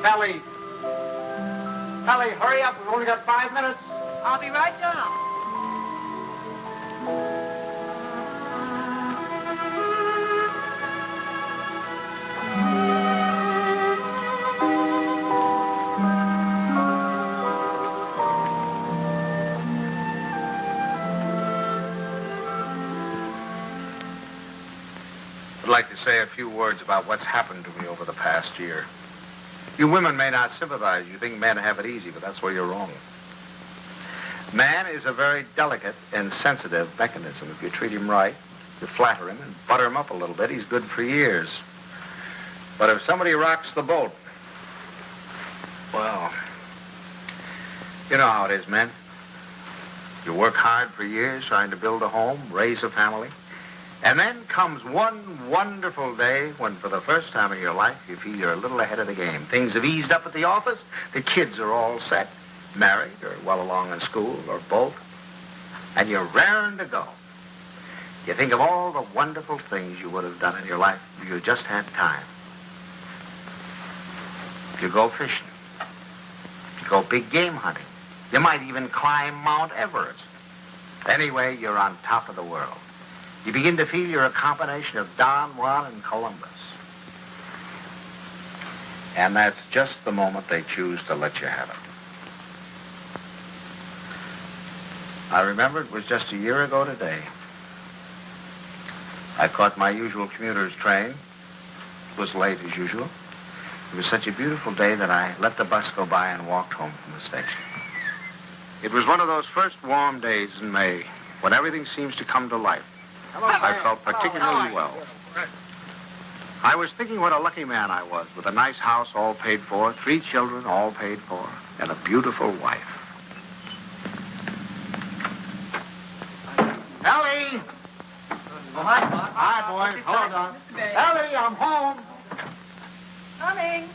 Ellie! Ellie, hurry up. We've only got 5 minutes. I'll be right down. I'd like to say a few words about what's happened to me over the past year. You women may not sympathize. You think men have it easy, but that's where you're wrong. Man is a very delicate and sensitive mechanism. If you treat him right, you flatter him and butter him up a little bit, he's good for years. But if somebody rocks the boat, well, you know how it is, men. You work hard for years trying to build a home, raise a family. And then comes one wonderful day when, for the first time in your life, you feel you're a little ahead of the game. Things have eased up at the office. The kids are all set, married or well along in school or both. And you're raring to go. You think of all the wonderful things you would have done in your life if you just had time. You go fishing. You go big game hunting. You might even climb Mount Everest. Anyway, you're on top of the world. You begin to feel you're a combination of Don Juan and Columbus. And that's just the moment they choose to let you have it. I remember it was just a year ago today. I caught my usual commuter's train. It was late as usual. It was such a beautiful day that I let the bus go by and walked home from the station. It was one of those first warm days in May when everything seems to come to life. I felt particularly well. I was thinking what a lucky man I was, with a nice house all paid for, 3 children all paid for, and a beautiful wife. Ellie! Oh, hi, Bob. Hi, boys. Hold on. Ellie, I'm home. Coming.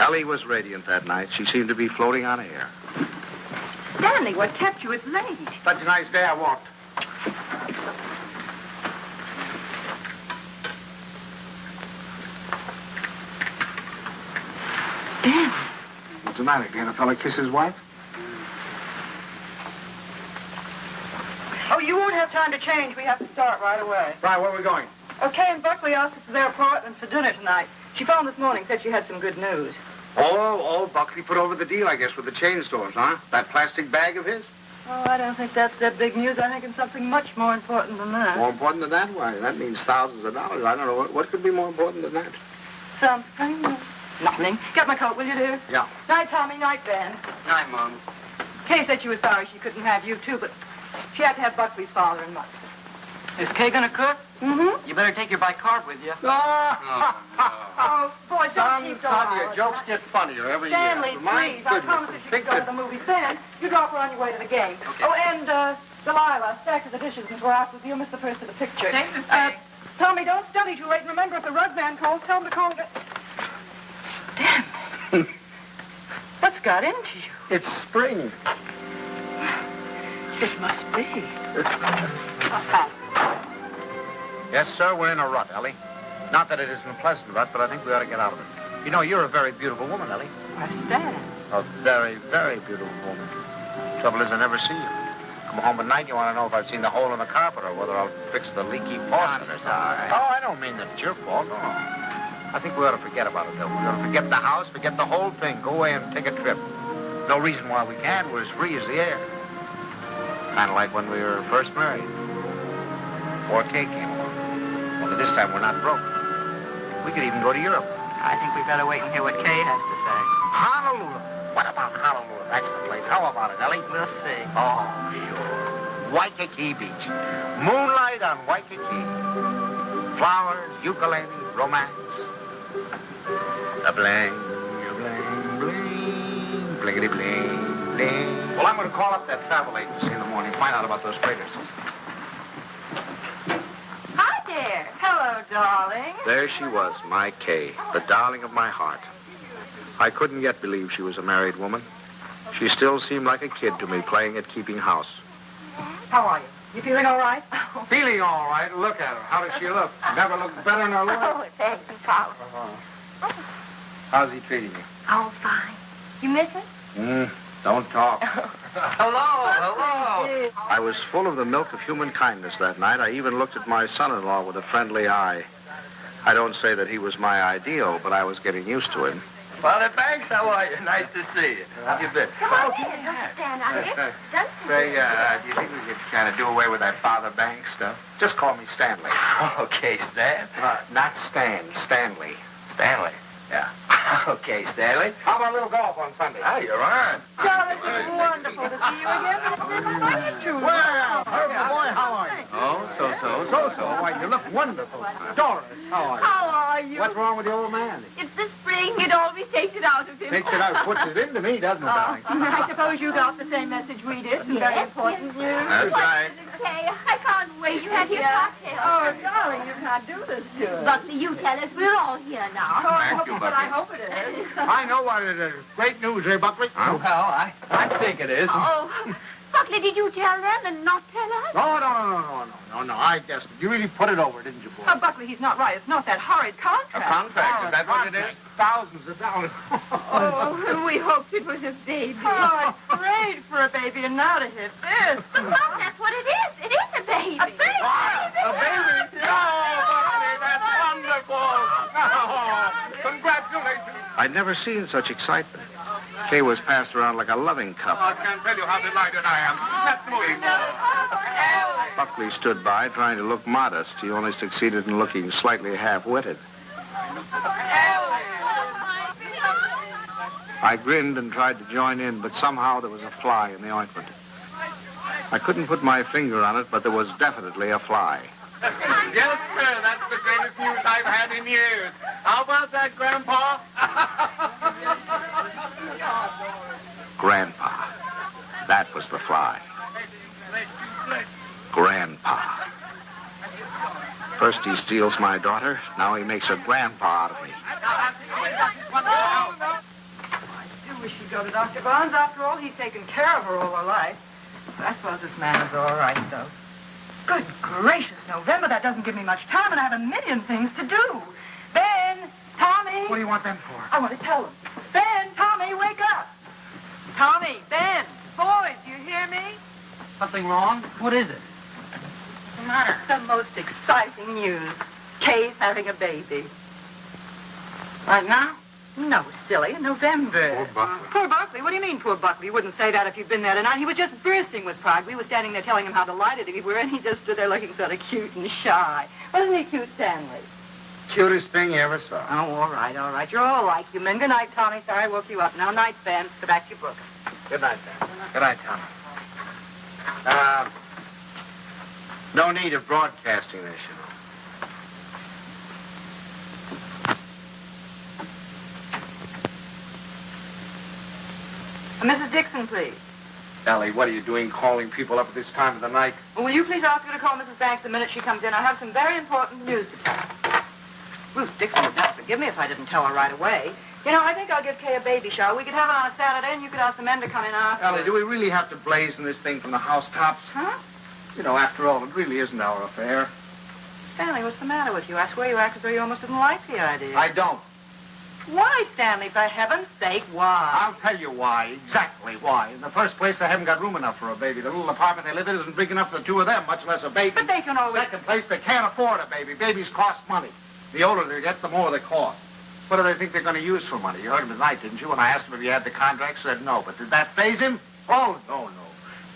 Ellie was radiant that night. She seemed to be floating on air. Stanley, what kept you? It's late. Such a nice day I walked. Stanley. What's the matter? Can a fella kiss his wife? Oh, you won't have time to change. We have to start right away. Right, where are we going? Okay, and Buckley asked us to their apartment for dinner tonight. She phoned this morning, said she had some good news. Oh, Buckley put over the deal, I guess, with the chain stores, huh? That plastic bag of his? Oh, I don't think that's that big news. I think it's something much more important than that. More important than that? Why, that means thousands of dollars. I don't know. What could be more important than that? Something? Nothing. Get my coat, will you, dear? Yeah. Night, Tommy. Night, Ben. Night, Mom. Kay said she was sorry she couldn't have you, too, but she had to have Buckley's father and mother. Is Kay gonna cook? Mm-hmm. You better take your bicarb with you. Oh, boy, don't keep so hard. Your jokes get funnier every Stanley, year. My please, I goodness, promise you think should go to that- the movies. Ben, you drop her on your way to the game. Okay. Oh, and, Delilah, stack of the dishes until after you miss the first of the picture. Okay, Miss Peggy. Tommy, don't study too late. And remember, if the rug man calls, tell him to call again. Damn. What's got into you? It's spring. It must be. Yes, sir, we're in a rut, Ellie. Not that it isn't a pleasant rut, but I think we ought to get out of it. You know, you're a very beautiful woman, Ellie. Why, Stan. A very, very beautiful woman. Trouble is, I never see you. Come home at night, you want to know if I've seen the hole in the carpet or whether I'll fix the leaky faucet or something. Oh, I don't mean that it's your fault, no. I think we ought to forget about it, though. We ought to forget the house, forget the whole thing. Go away and take a trip. No reason why we can't. We're as free as the air. Kind of like when we were first married. Before Kay came along. Only this time we're not broke. We could even go to Europe. I think we'd better wait and hear what Kay has to say. Honolulu. What about Honolulu? That's the place. How about it, Ellie? We'll see. Oh, sure. Waikiki Beach. Moonlight on Waikiki. Flowers, ukulele, romance. A bling, bling, bling, blingity bling, bling. Well, I'm going to call up that travel agency in the morning, find out about those freighters. Hi there. Hello, darling. There she was, my Kay, the darling of my heart. I couldn't yet believe she was a married woman. She still seemed like a kid to me, playing at keeping house. How are you? You feeling all right? Feeling all right. Look at her. How does she look? Never looked better in her life. Oh, thanks, Paul. How's he treating you? Oh, fine. You miss it? Don't talk. Hello. I was full of the milk of human kindness that night. I even looked at my son-in-law with a friendly eye. I don't say that he was my ideal, but I was getting used to him. Father Banks, how are you? Nice to see you. How you been? Come on in. Don't stand out here. Say, do you think we could kind of do away with that Father Banks stuff? Just call me Stanley. Okay, Stan. Not Stan, Stanley. Stanley. Yeah. Okay, Stanley. How about a little golf on Sunday? Oh, you're on. Charlotte, it's wonderful to see you again. How do you do? Well, Herbie boy, how are you? Oh, so. So. Why, you look wonderful. Doris, how are you? How are you? What's wrong with the old man? It's the spring. It always takes it out of him. Takes it out, puts it into me, doesn't it, darling? I suppose you got the same message we did. Some very important news. That's right. Kay, I can't wait. You have your cocktail. Oh, darling, you can't do this to us. Buckley, you tell us. We're all here now. Thank you, But I Bucky. hope it is. I know what it is. Great news, eh, Buckley? Well, I think it is. Oh, Buckley, did you tell them and not tell us? No. I guessed it. You really put it over, didn't you, boy? Oh, Buckley, he's not right. It's not that horrid A contract. contract, is that what it is? Thousands of dollars. Oh, we hoped it was a baby. Oh, I prayed for a baby, and now to hit this. Well, that's what it is. It is a baby. A baby? A baby? Oh, Bucky, that's wonderful. Oh, congratulations. I'd never seen such excitement. Kay was passed around like a loving cup. I can't tell you how delighted I am. That's muy more. Buckley stood by, trying to look modest. He only succeeded in looking slightly half-witted. I grinned and tried to join in, but somehow there was a fly in the ointment. I couldn't put my finger on it, but there was definitely a fly. Yes, sir. That's the greatest news I've had in years. How about that, Grandpa? Grandpa. That was the fly. Grandpa. First he steals my daughter, now he makes a grandpa out of me. I do wish she'd go to Dr. Barnes. After all, he's taken care of her all her life. But I suppose this man is all right, though. Good gracious, November, that doesn't give me much time, and I have a million things to do. Ben, Tommy. What do you want them for? I want to tell them. Ben, Tommy, wake up. Tommy, Ben, boys, do you hear me? Something wrong? What is it? What's the matter? The most exciting news. Kay's having a baby. Right now? No, silly, in November. Poor Buckley. Poor Buckley? What do you mean, poor Buckley? You wouldn't say that if you'd been there tonight. He was just bursting with pride. We were standing there telling him how delighted we were, and he just stood there looking sort of cute and shy. Wasn't he cute, Stanley? Cutest thing you ever saw. Oh, all right. You're all like you men. Good night, Tommy. Sorry I woke you up. Now, night, Ben. Go back to your book. Good night, Dan. Good night, Tom. No need of broadcasting this, you know. Mrs. Dixon, please. Ellie, what are you doing calling people up at this time of the night? Well, will you please ask her to call Mrs. Banks the minute she comes in? I have some very important news to tell her. Ruth Dixon would not forgive me if I didn't tell her right away. You know, I think I'll give Kay a baby shower. We could have it on a Saturday, and you could ask the men to come in after. Ellie, do we really have to blazon this thing from the housetops? Huh? You know, after all, it really isn't our affair. Stanley, what's the matter with you? I swear you act as though you almost didn't like the idea. I don't. Why, Stanley? For heaven's sake, why? I'll tell you why, exactly why. In the first place, they haven't got room enough for a baby. The little apartment they live in isn't big enough for the two of them, much less a baby. But they can always... Second place, they can't afford a baby. Babies cost money. The older they get, the more they cost. What do they think they're going to use for money? You heard him tonight, didn't you? When I asked him if he had the contract, said no. But did that faze him? Oh, no.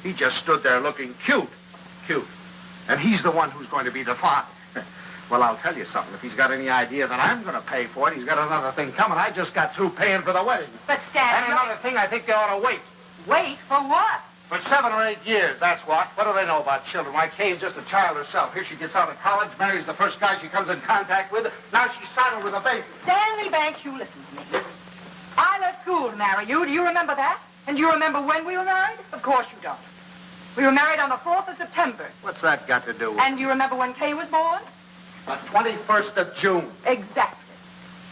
He just stood there looking cute. And he's the one who's going to be the father. Well, I'll tell you something. If he's got any idea that I'm going to pay for it, he's got another thing coming. I just got through paying for the wedding. But, Stanley... And another thing, I think they ought to wait. Wait for what? For 7 or 8 years, that's what. What do they know about children? Why, Kay's just a child herself. Here she gets out of college, marries the first guy she comes in contact with. Now she's saddled with a baby. Stanley Banks, you listen to me. I left school to marry you. Do you remember that? And do you remember when we were married? Of course you don't. We were married on the 4th of September. What's that got to do with And do you remember when Kay was born? the 21st of June? Exactly.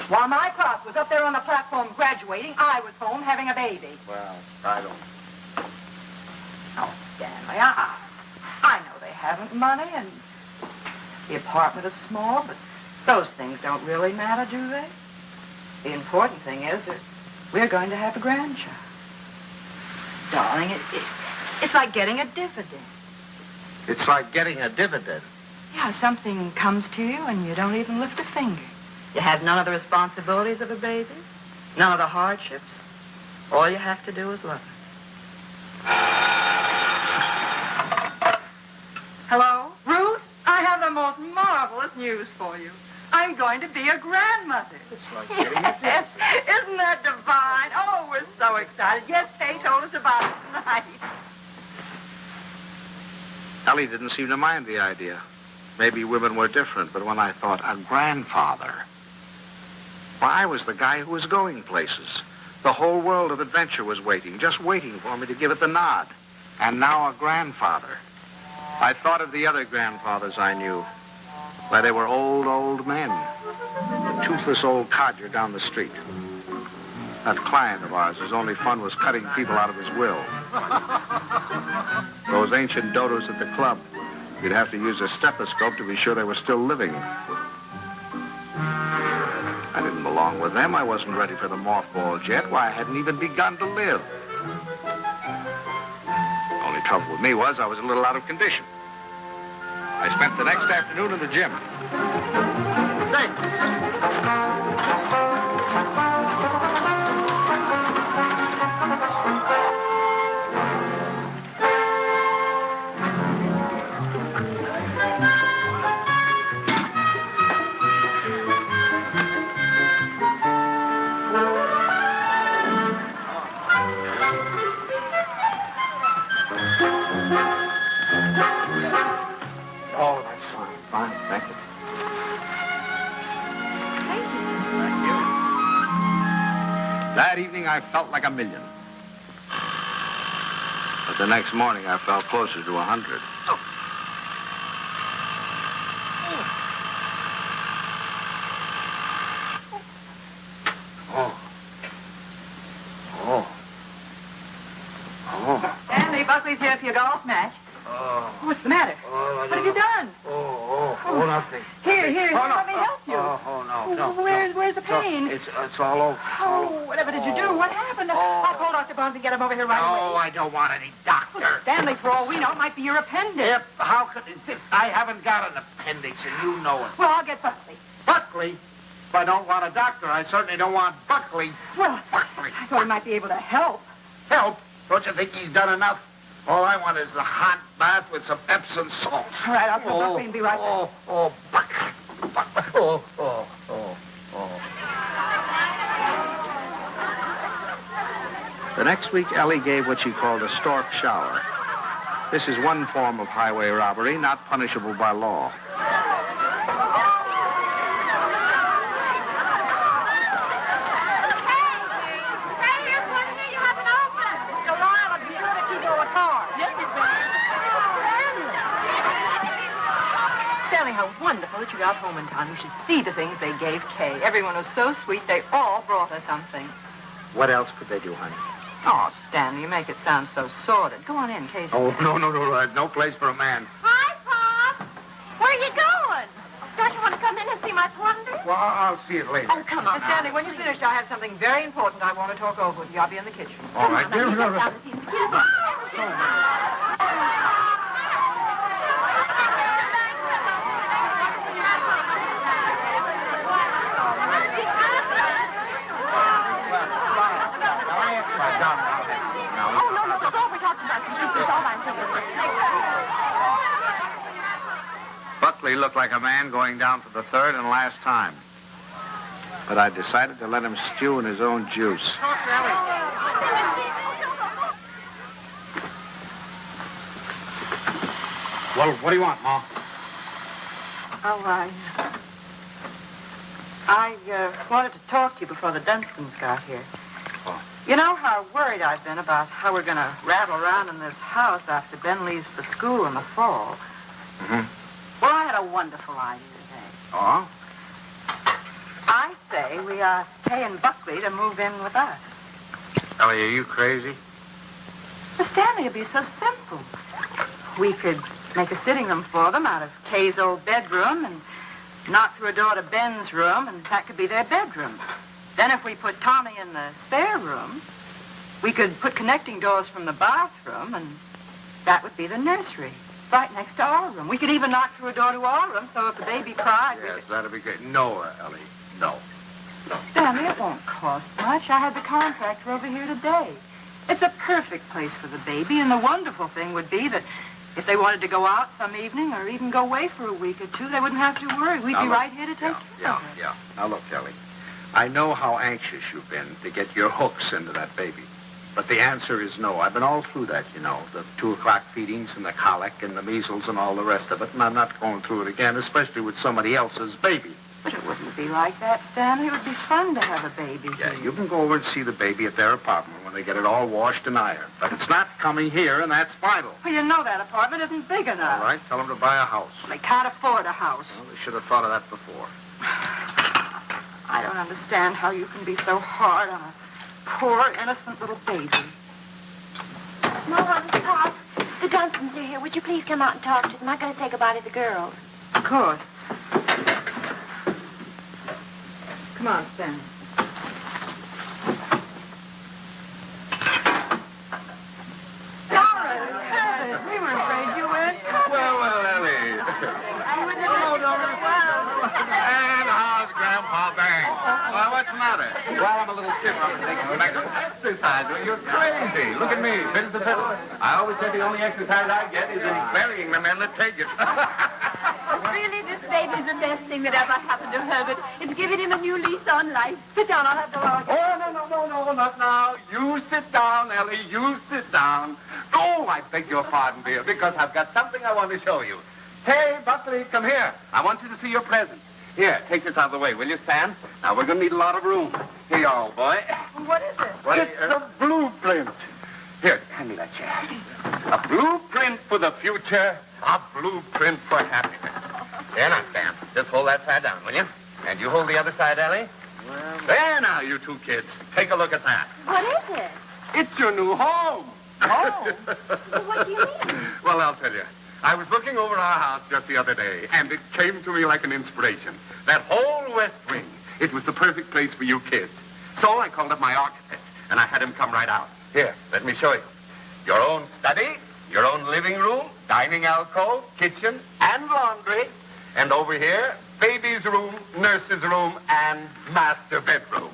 While my class was up there on the platform graduating, I was home having a baby. Well, I don't... Oh, Stanley, I know they haven't money, and the apartment is small, but those things don't really matter, do they? The important thing is that we're going to have a grandchild. Darling, it's like getting a dividend. It's like getting a dividend. Yeah, something comes to you and you don't even lift a finger. You have none of the responsibilities of a baby, none of the hardships. All you have to do is love it. Hello? Ruth, I have the most marvelous news for you. I'm going to be a grandmother. It's like getting a Yes, isn't that divine? Oh, we're so excited. Yes, Kay told us about it tonight. Ellie didn't seem to mind the idea. Maybe women were different, but when I thought a grandfather, well, I was the guy who was going places. The whole world of adventure was waiting, just waiting for me to give it the nod. And now a grandfather. I thought of the other grandfathers I knew. Why, they were old men. The toothless old codger down the street. That client of ours whose only fun was cutting people out of his will. Those ancient dodos at the club. You'd have to use a stethoscope to be sure they were still living. I didn't belong with them. I wasn't ready for the mothballs yet. Why, I hadn't even begun to live. The only trouble with me was I was a little out of condition. I spent the next afternoon in the gym. Oh, that's fine. Fine, thank you. Thank you. Thank you. That evening, I felt like $1 million. But the next morning, I felt closer to 100. Oh. Stanley, Buckley's here for your golf match. Oh. What's the matter? What have you done? Nothing. Here, Oh, no. let me help you. No. Where's the pain? It's all over. Whatever did you do? What happened? I'll call Dr. Barnes and get him over here right away. No, I don't want any doctor. Stanley, for all we know, it might be your appendix. How could it? I haven't got an appendix, and you know it. Well, I'll get Buckley. Buckley? If I don't want a doctor, I certainly don't want Buckley. Well, Buckley. I thought he might be able to help. Help? Don't you think he's done enough? All I want is a hot bath with some Epsom salt. All right, I'll call Buckley and be right back. Buckley. The next week, Ellie gave what she called a stork shower. This is one form of highway robbery not punishable by law. Hey, here's one here you haven't opened. Lyle, I'll be sure to keep you a car. Yes, Stanley, how wonderful that you got home in time. You should see the things they gave Kay. Everyone was so sweet, they all brought her something. What else could they do, honey? Oh, Stanley, you make it sound so sordid. Go on in, Casey. Oh, no. No place for a man. Hi, Pop. Where are you going? Don't you want to come in and see my plunder? Well, I'll see it later. Oh, come on. Stanley, when you're finished, I have something very important I want to talk over with you. I'll be in the kitchen. All right. Come on, now, you get down and see the kids. Oh, no, go over talk to Buckley. It's all right. Buckley looked like a man going down for the third and last time. But I decided to let him stew in his own juice. Well, what do you want, Ma? Oh, I wanted to talk to you before the Dunstons got here. Oh. You know how worried I've been about how we're going to rattle around in this house after Ben leaves for school in the fall. Mm-hmm. Well, I had a wonderful idea today. Oh? I say we ask Kay and Buckley to move in with us. Ellie, are you crazy? Well, Stanley, it'd be so simple. We could make a sitting room for them out of Kay's old bedroom and knock through a door to Ben's room, and that could be their bedroom. Then if we put Tommy in the spare room, we could put connecting doors from the bathroom, and that would be the nursery, right next to our room. We could even knock through a door to our room, so if the baby cried... Yes, that'd be great. No, Ellie, no. Stanley, it won't cost much. I had the contractor over here today. It's a perfect place for the baby, and the wonderful thing would be that if they wanted to go out some evening or even go away for a week or two, they wouldn't have to worry. We'd be right here to take care of it. Yeah. Now, look, Ellie, I know how anxious you've been to get your hooks into that baby. But the answer is no. I've been all through that, you know, the 2 o'clock feedings and the colic and the measles and all the rest of it, and I'm not going through it again, especially with somebody else's baby. But it wouldn't be like that, Stanley. It would be fun to have a baby Yeah, here. you can go over and see the baby at their apartment when they get it all washed and ironed. But it's not coming here, and that's final. Well, you know that apartment isn't big enough. All right, tell them to buy a house. They can't afford a house. Well, they should have thought of that before. I don't understand how you can be so hard on a poor, innocent little baby. Mom, Pop, the Dunstons are here. Would you please come out and talk to them? I'm going to say goodbye to the girls. Of course. Come on, Stanley. We were afraid you went. Well, Ellie. And how's Grandpa Bang? Well, what's the matter? Well, I'm a little stiff. I'm taking an exercise. You're crazy. Look at me. Fit as a fiddle. I always said the only exercise I get is in burying the men that take it. Really, this baby's the best thing that ever happened to Herbert. It's given him a new lease on life. Sit down. I'll have the water. Oh, no, not now. You sit down, Ellie. You sit down. Oh, I beg your pardon, dear, because I've got something I want to show you. Hey, Buckley, come here. I want you to see your present. Here, take this out of the way, will you, Stan? Now, we're going to need a lot of room. Here you are, old boy. What is it? Well, it's a blueprint. Here, hand me that chair. A blueprint for the future. A blueprint for happiness. There now, Stan. Just hold that side down, will you? And you hold the other side, Ellie. Well, there now, you two kids. Take a look at that. What is it? It's your new home. Well, what do you mean? Well, I'll tell you. I was looking over our house just the other day, and it came to me like an inspiration. That whole west wing, it was the perfect place for you kids. So I called up my architect, and I had him come right out. Here, let me show you. Your own study, your own living room, dining alcove, kitchen, and laundry. And over here, baby's room, nurse's room, and master bedroom.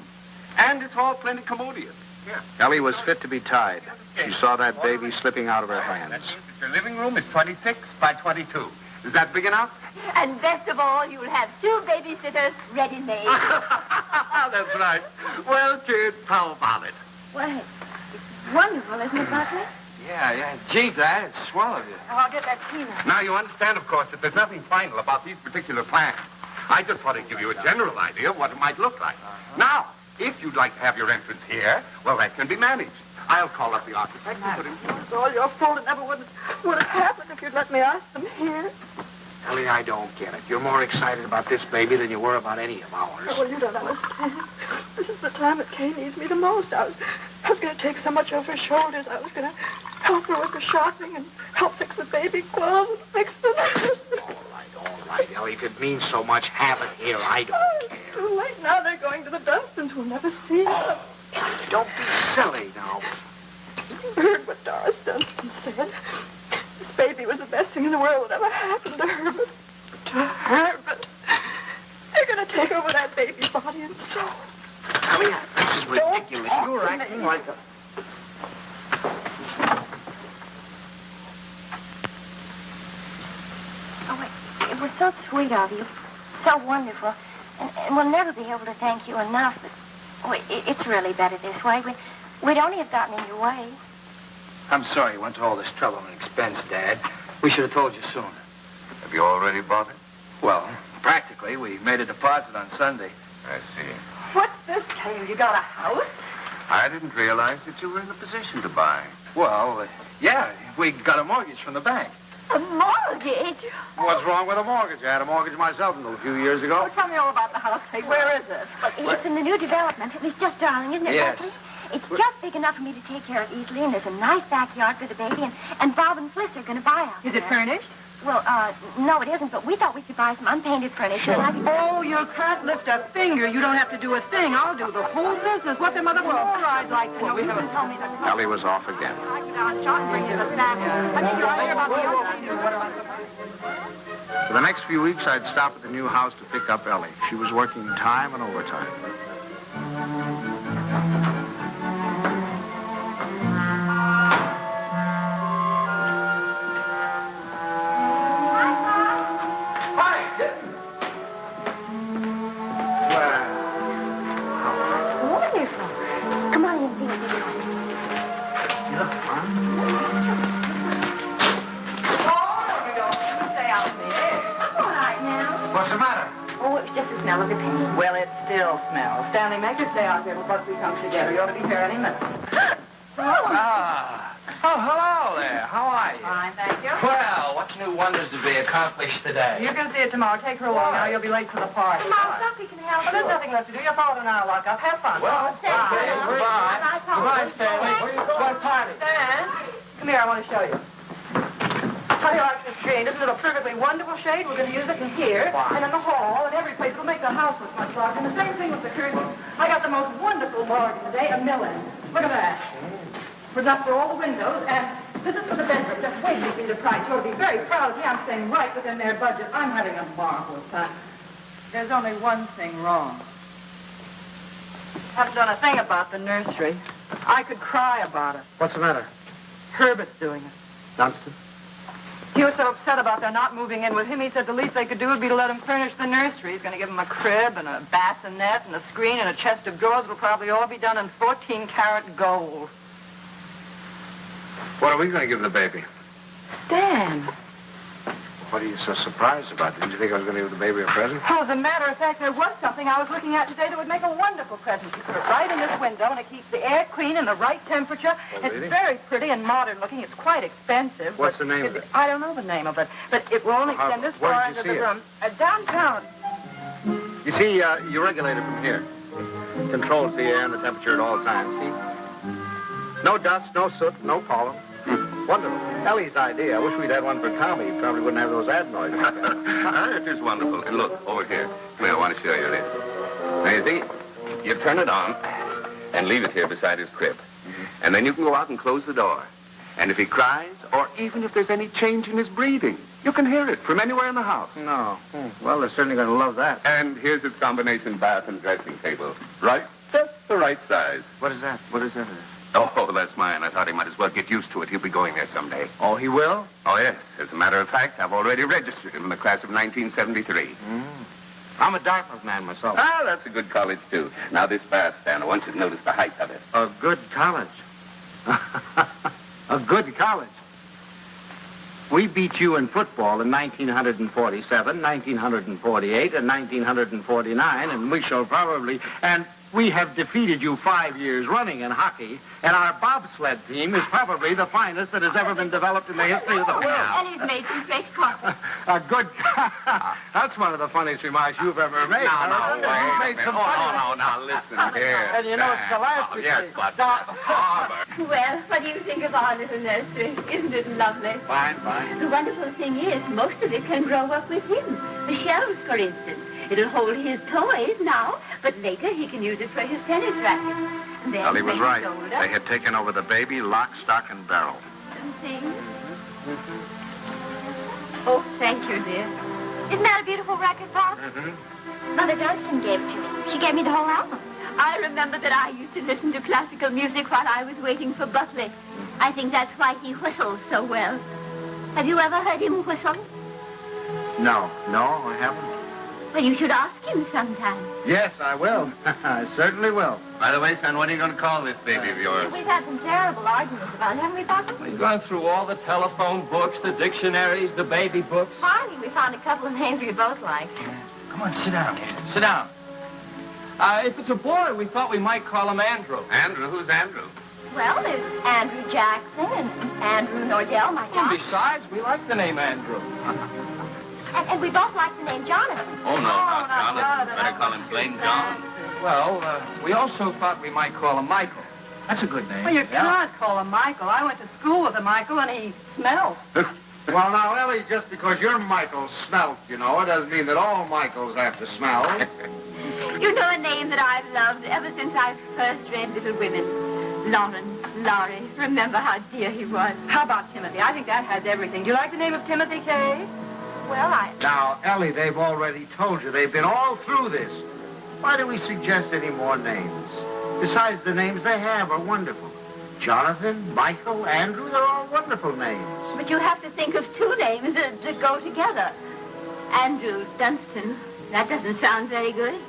And it's all plenty commodious. Yeah. Ellie was fit to be tied. She saw that baby slipping out of her hands. That means that your living room is 26 by 22. Is that big enough? And best of all, you'll have 2 babysitters ready-made. That's right. Well, kids, how about it? Well, it's wonderful, isn't it, Buckley? Yeah. Gee, Dad, it's swell of you. Oh, I'll get that peanut. Now, you understand, of course, that there's nothing final about these particular plans. I just thought I'd give you a general idea of what it might look like. Now, if you'd like to have your entrance here, well, that can be managed. I'll call up the architect and put him here. It's all your fault. It never would have happened if you'd let me ask them here. Ellie, I don't get it. You're more excited about this baby than you were about any of ours. Oh, well, you don't understand. This is the time that Kay needs me the most. I was going to take so much off her shoulders. I was going to help her with the shopping and help fix the baby clothes and fix the nursery. All right, Ellie. If it means so much, have it here. I don't care. It's too late now. They're going to the Dunstons. We'll never see them. Don't be silly now. You heard what Doris Dunstan said. This baby was the best thing in the world that ever happened to Herbert. To Herbert. They're going to take over that baby's body and soul. Ellie, this is ridiculous. You're acting like a... Oh, it was so sweet of you. So wonderful. And we'll never be able to thank you enough. But it's really better this way. We'd only have gotten in your way. I'm sorry you went to all this trouble and expense, Dad. We should have told you sooner. Have you already bought it? Well, practically. We made a deposit on Sunday. I see. What's this, Kay? You got a house? I didn't realize that you were in a position to buy. Well, yeah, we got a mortgage from the bank. A mortgage? What's wrong with a mortgage? I had a mortgage myself until a few years ago. Well, tell me all about the house, Kay. Where is it? It's in the new development. It's just darling, isn't it, Yes. Buckley? It's just big enough for me to take care of easily, and there's a nice backyard for the baby, and Bob and Fliss are going to buy out Is it there. furnished? Well, no, it isn't, but we thought we could buy some unpainted furniture. Sure. Oh, you can't lift a finger. You don't have to do a thing. I'll do the whole business. What's them other I'd like to know. We haven't told me that. Ellie was off again. For the next few weeks, I'd stop at the new house to pick up Ellie. She was working time and overtime. Wonderful. Come on in, dear. All right now. What's the matter? Oh, it's just the smell of the paint. Well, it still smells. Stanley, make her stay out here till Bugsy comes together. You ought to be here any minute. Oh, hello there. How are you? Fine, thank you. Well, what new wonders did we accomplish today? You can see it tomorrow. Take her along now. You'll be late for the party. Mom, Bugsy can help Well, there's nothing left to do. Your father and I will lock up. Have fun. Well, Bye. goodbye. Goodbye, Stanley. Where you Good party. Stan, come here. I want to show you. How do you like this shade? Isn't it a perfectly wonderful shade? We're going to use it in here and in the hall and every place. It'll make the house look much larger. And the same thing with the curtains. I got the most wonderful bargain today, a million. Look at that. For enough for all the windows, and this is for the bedroom. Just wait to see the price. You ought to be very proud of me. I'm staying right within their budget. I'm having a marvelous time. There's only one thing wrong. Haven't done a thing about the nursery. I could cry about it. What's the matter? Herbert's doing it. Dunstan? He was so upset about their not moving in with him, he said the least they could do would be to let him furnish the nursery. He's going to give him a crib and a bassinet and a screen and a chest of drawers. It'll probably all be done in 14-karat gold. What are we going to give the baby? Stan. What are you so surprised about? Didn't you think I was going to give the baby a present? Oh, as a matter of fact, there was something I was looking at today that would make a wonderful present. You put it right in this window, and it keeps the air clean and the right temperature. Oh, It's really? very pretty and modern looking. It's quite expensive. What's but the name of it? I don't know the name of it, but it will only extend this Where far did you into the see it? room. Downtown. You see, you regulate it from here. It controls the air and the temperature at all times, see? No dust, no soot, no pollen. Wonderful. Ellie's idea. I wish we'd had one for Tommy. He probably wouldn't have those adenoids. It is wonderful. And look, over here. Come here, I want to show you this. Now, you see, you turn it on and leave it here beside his crib. And then you can go out and close the door. And if he cries, or even if there's any change in his breathing, you can hear it from anywhere in the house. No. Well, they're certainly going to love that. And here's his combination bath and dressing table. Right? Just the right size. What is that? What is that? Oh, that's mine. I thought he might as well get used to it. He'll be going there someday. Oh, he will? Oh, yes. As a matter of fact, I've already registered him in the class of 1973. I'm a Dartmouth man myself. Ah, that's a good college, too. Now, this bath, Stan, I want you to notice the height of it. A good college. A good college. We beat you in football in 1947, 1948, and 1949, and we shall probably... And we have defeated you 5 years running in hockey, and our bobsled team is probably the finest that has ever been developed in the history of the world. And he's made some fresh coffee. A good... That's one of the funniest remarks you've ever made. No, You've made some funny- now, listen here. And you know, it's the last Oh, week. yes, but... Well, what do you think of our little nursery? Isn't it lovely? Fine, fine. The wonderful thing is, most of it can grow up with him. The shelves, for instance. It'll hold his toys now, but later he can use it for his tennis racket. Then Ellie was when right. he's older, They had taken over the baby, lock, stock, and barrel. some things. Oh, thank you, dear. Isn't that a beautiful record, Pop? Mother Dunstan gave it to me. She gave me the whole album. I remember that I used to listen to classical music while I was waiting for Buckley. I think that's why he whistles so well. Have you ever heard him whistle? No, I haven't. Well, you should ask him sometime. Yes, I will. I certainly will. By the way, son, what are you going to call this baby of yours? We've had some terrible arguments about it, haven't we, Papa? We've gone through all the telephone books, the dictionaries, the baby books. Finally, we found a couple of names we both liked. Come on, sit down, kid. Sit down. If it's a boy, we thought we might call him Andrew. Andrew? Who's Andrew? Well, there's Andrew Jackson and Andrew Nordell, my And dad. besides, we like the name Andrew. And we both like the name Jonathan. Oh, no, not not Jonathan. Jonathan. Better call him plain John. Well, we also thought we might call him Michael. That's a good name. Well, you cannot call him Michael. I went to school with a Michael, and he smells. Well, now, Ellie, just because you're Michael Smelt, you know, it doesn't mean that all Michaels have to smell. You know a name that I've loved ever since I first read Little Women. Laurie. Remember how dear he was. How about Timothy? I think that has everything. Do you like the name of Timothy, Kay? Well, Now, Ellie, they've already told you. They've been all through this. Why do we suggest any more names? Besides, the names they have are wonderful. Jonathan, Michael, Andrew, they're all wonderful names. But you have to think of two names that go together. Andrew Dunstan. That doesn't sound very good.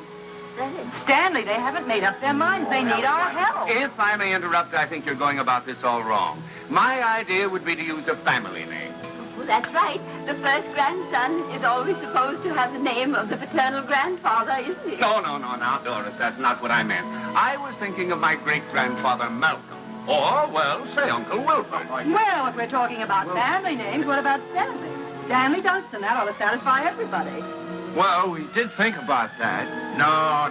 Does it? Stanley, they haven't made up their minds. They need our help. If I may interrupt, I think you're going about this all wrong. My idea would be to use a family name. Well, that's right. The first grandson is always supposed to have the name of the paternal grandfather, isn't he? No, now, Doris, that's not what I meant. I was thinking of my great-grandfather Malcolm. Or, well, say Uncle Wilford. Well, if we're talking about family names, what about Stanley? Stanley Dunstan. That ought to satisfy everybody. Well, we did think about that. No.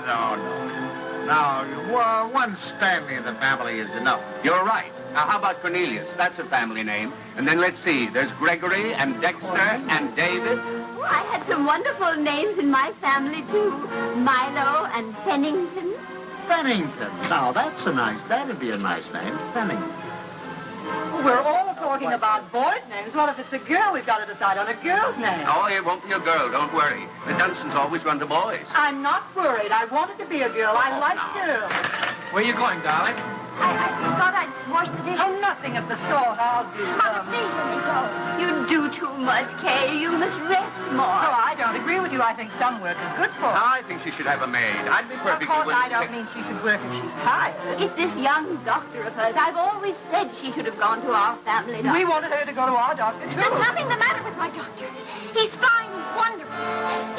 Now, one Stanley in the family is enough. You're right. Now, how about Cornelius? That's a family name. And then let's see. There's Gregory and Dexter and David. Oh, I had some wonderful names in my family, too. Milo and Pennington. Pennington. Now, that'd be a nice name, Pennington. We're all talking about boys' names. Well, if it's a girl, we've got to decide on a girl's name. Oh, it won't be a girl. Don't worry. The Dunstans always run to boys. I'm not worried. I wanted to be a girl. I like girls. Where are you going, darling? I thought I'd wash the dishes. Oh, nothing at the store. I'll do Mother, them. please let me go. You do too much, Kay. You must rest more. Oh, I don't agree with you. I think some work is good for her. I think she should have a maid. I'd be Of perfectly course, willing I don't to... mean she should work if she's tired. It's this young doctor of hers. I've always said she should have gone to our family doctor. We wanted her to go to our doctor, too. There's nothing the matter with my doctor. He's fine, wonderful.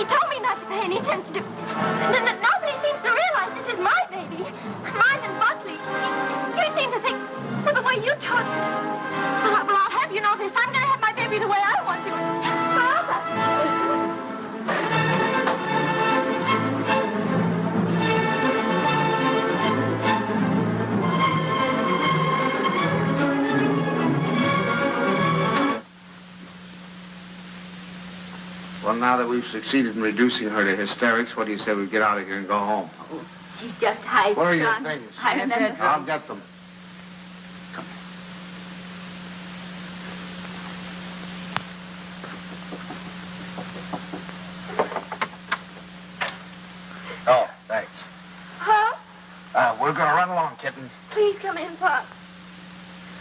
He told me not to pay any attention to... Nobody seems to realize this is my baby. Mine and Buckley. You seem to think, well, the way you talk... Well, I'll have you know this. I'm going to have my baby the way I want to. Well, now that we've succeeded in reducing her to hysterics, what do you say we get out of here and go home? She's just high. Where are your things? I remember. I'll get them. Come. Oh, thanks. Huh? We're going to run along, kitten. Please come in, Pop.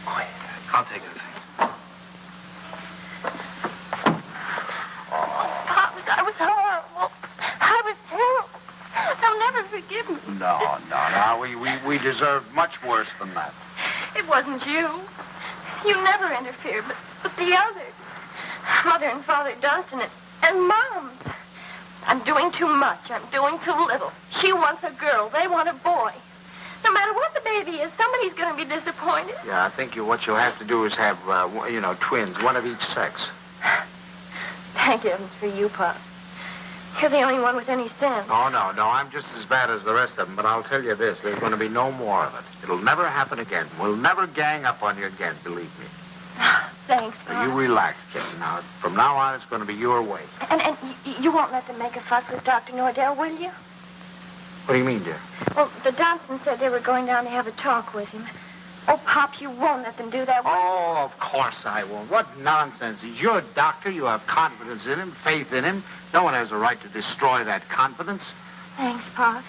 Quiet. I'll take it. Pop, I was horrible. I was terrible. They'll never forgive me. No. We deserve much worse than that. It wasn't you. You never interfered, but the others. Mother and Father Dunstan and Mom. I'm doing too much. I'm doing too little. She wants a girl. They want a boy. No matter what the baby is, somebody's going to be disappointed. Yeah, I think what you'll have to do is have, twins, one of each sex. Thank heavens for you, Pop. You're the only one with any sense. Oh, no, I'm just as bad as the rest of them, but I'll tell you this, there's going to be no more of it. It'll never happen again. We'll never gang up on you again, believe me. Thanks, Pop. Now, you relax, kitten. Now, from now on, it's going to be your way. And you won't let them make a fuss with Dr. Nordell, will you? What do you mean, dear? Well, the Dunstans said they were going down to have a talk with him. Oh, Pop, you won't let them do that, will you? Oh, of course I won't. What nonsense. He's your doctor. You have confidence in him, faith in him. No one has a right to destroy that confidence. Thanks, Pops.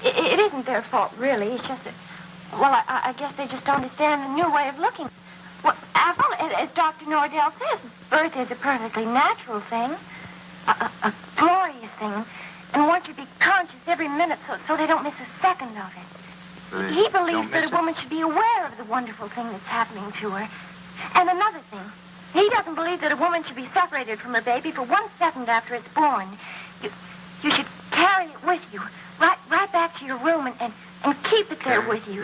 It isn't their fault, really. It's just that, well, I guess they just don't understand the new way of looking. Well, after all, as Dr. Nordell says, birth is a perfectly natural thing, a glorious thing, and one should be conscious every minute so they don't miss a second of it. He believes that a woman should be aware of the wonderful thing that's happening to her. And another thing, he doesn't believe that a woman should be separated from her baby for 1 second after it's born. You should carry it with you, right back to your room and keep it there with you.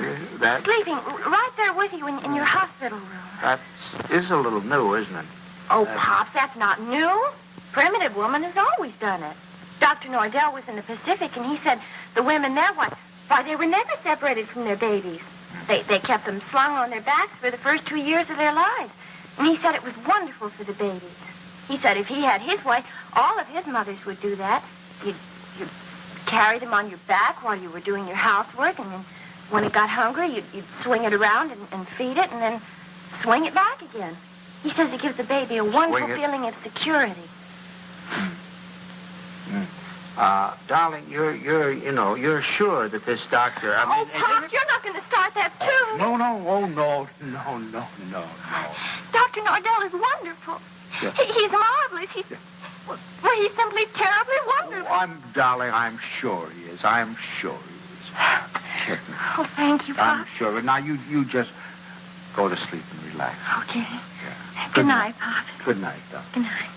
Sleeping right there with you in your hospital room. That is a little new, isn't it? Oh, Pops, that's not new. Primitive woman has always done it. Dr. Nordell was in the Pacific, and he said the women there, why, they were never separated from their babies. They kept them slung on their backs for the first 2 years of their lives. And he said it was wonderful for the babies. He said if he had his way, all of his mothers would do that. You'd carry them on your back while you were doing your housework, and then when it got hungry, you'd swing it around and feed it, and then swing it back again. He says it gives the baby a wonderful feeling of security. Darling, you're sure that this doctor... Pop, you're not going to start that, too. No. Dr. Nordell is wonderful. Yeah. He's marvelous. He's simply terribly wonderful. Darling, I'm sure he is. I'm sure he is. Oh, thank you, Pop. I'm sure. But now you just go to sleep and relax. Okay. Yeah. Good night, Pop. Good night, Doc. Good night.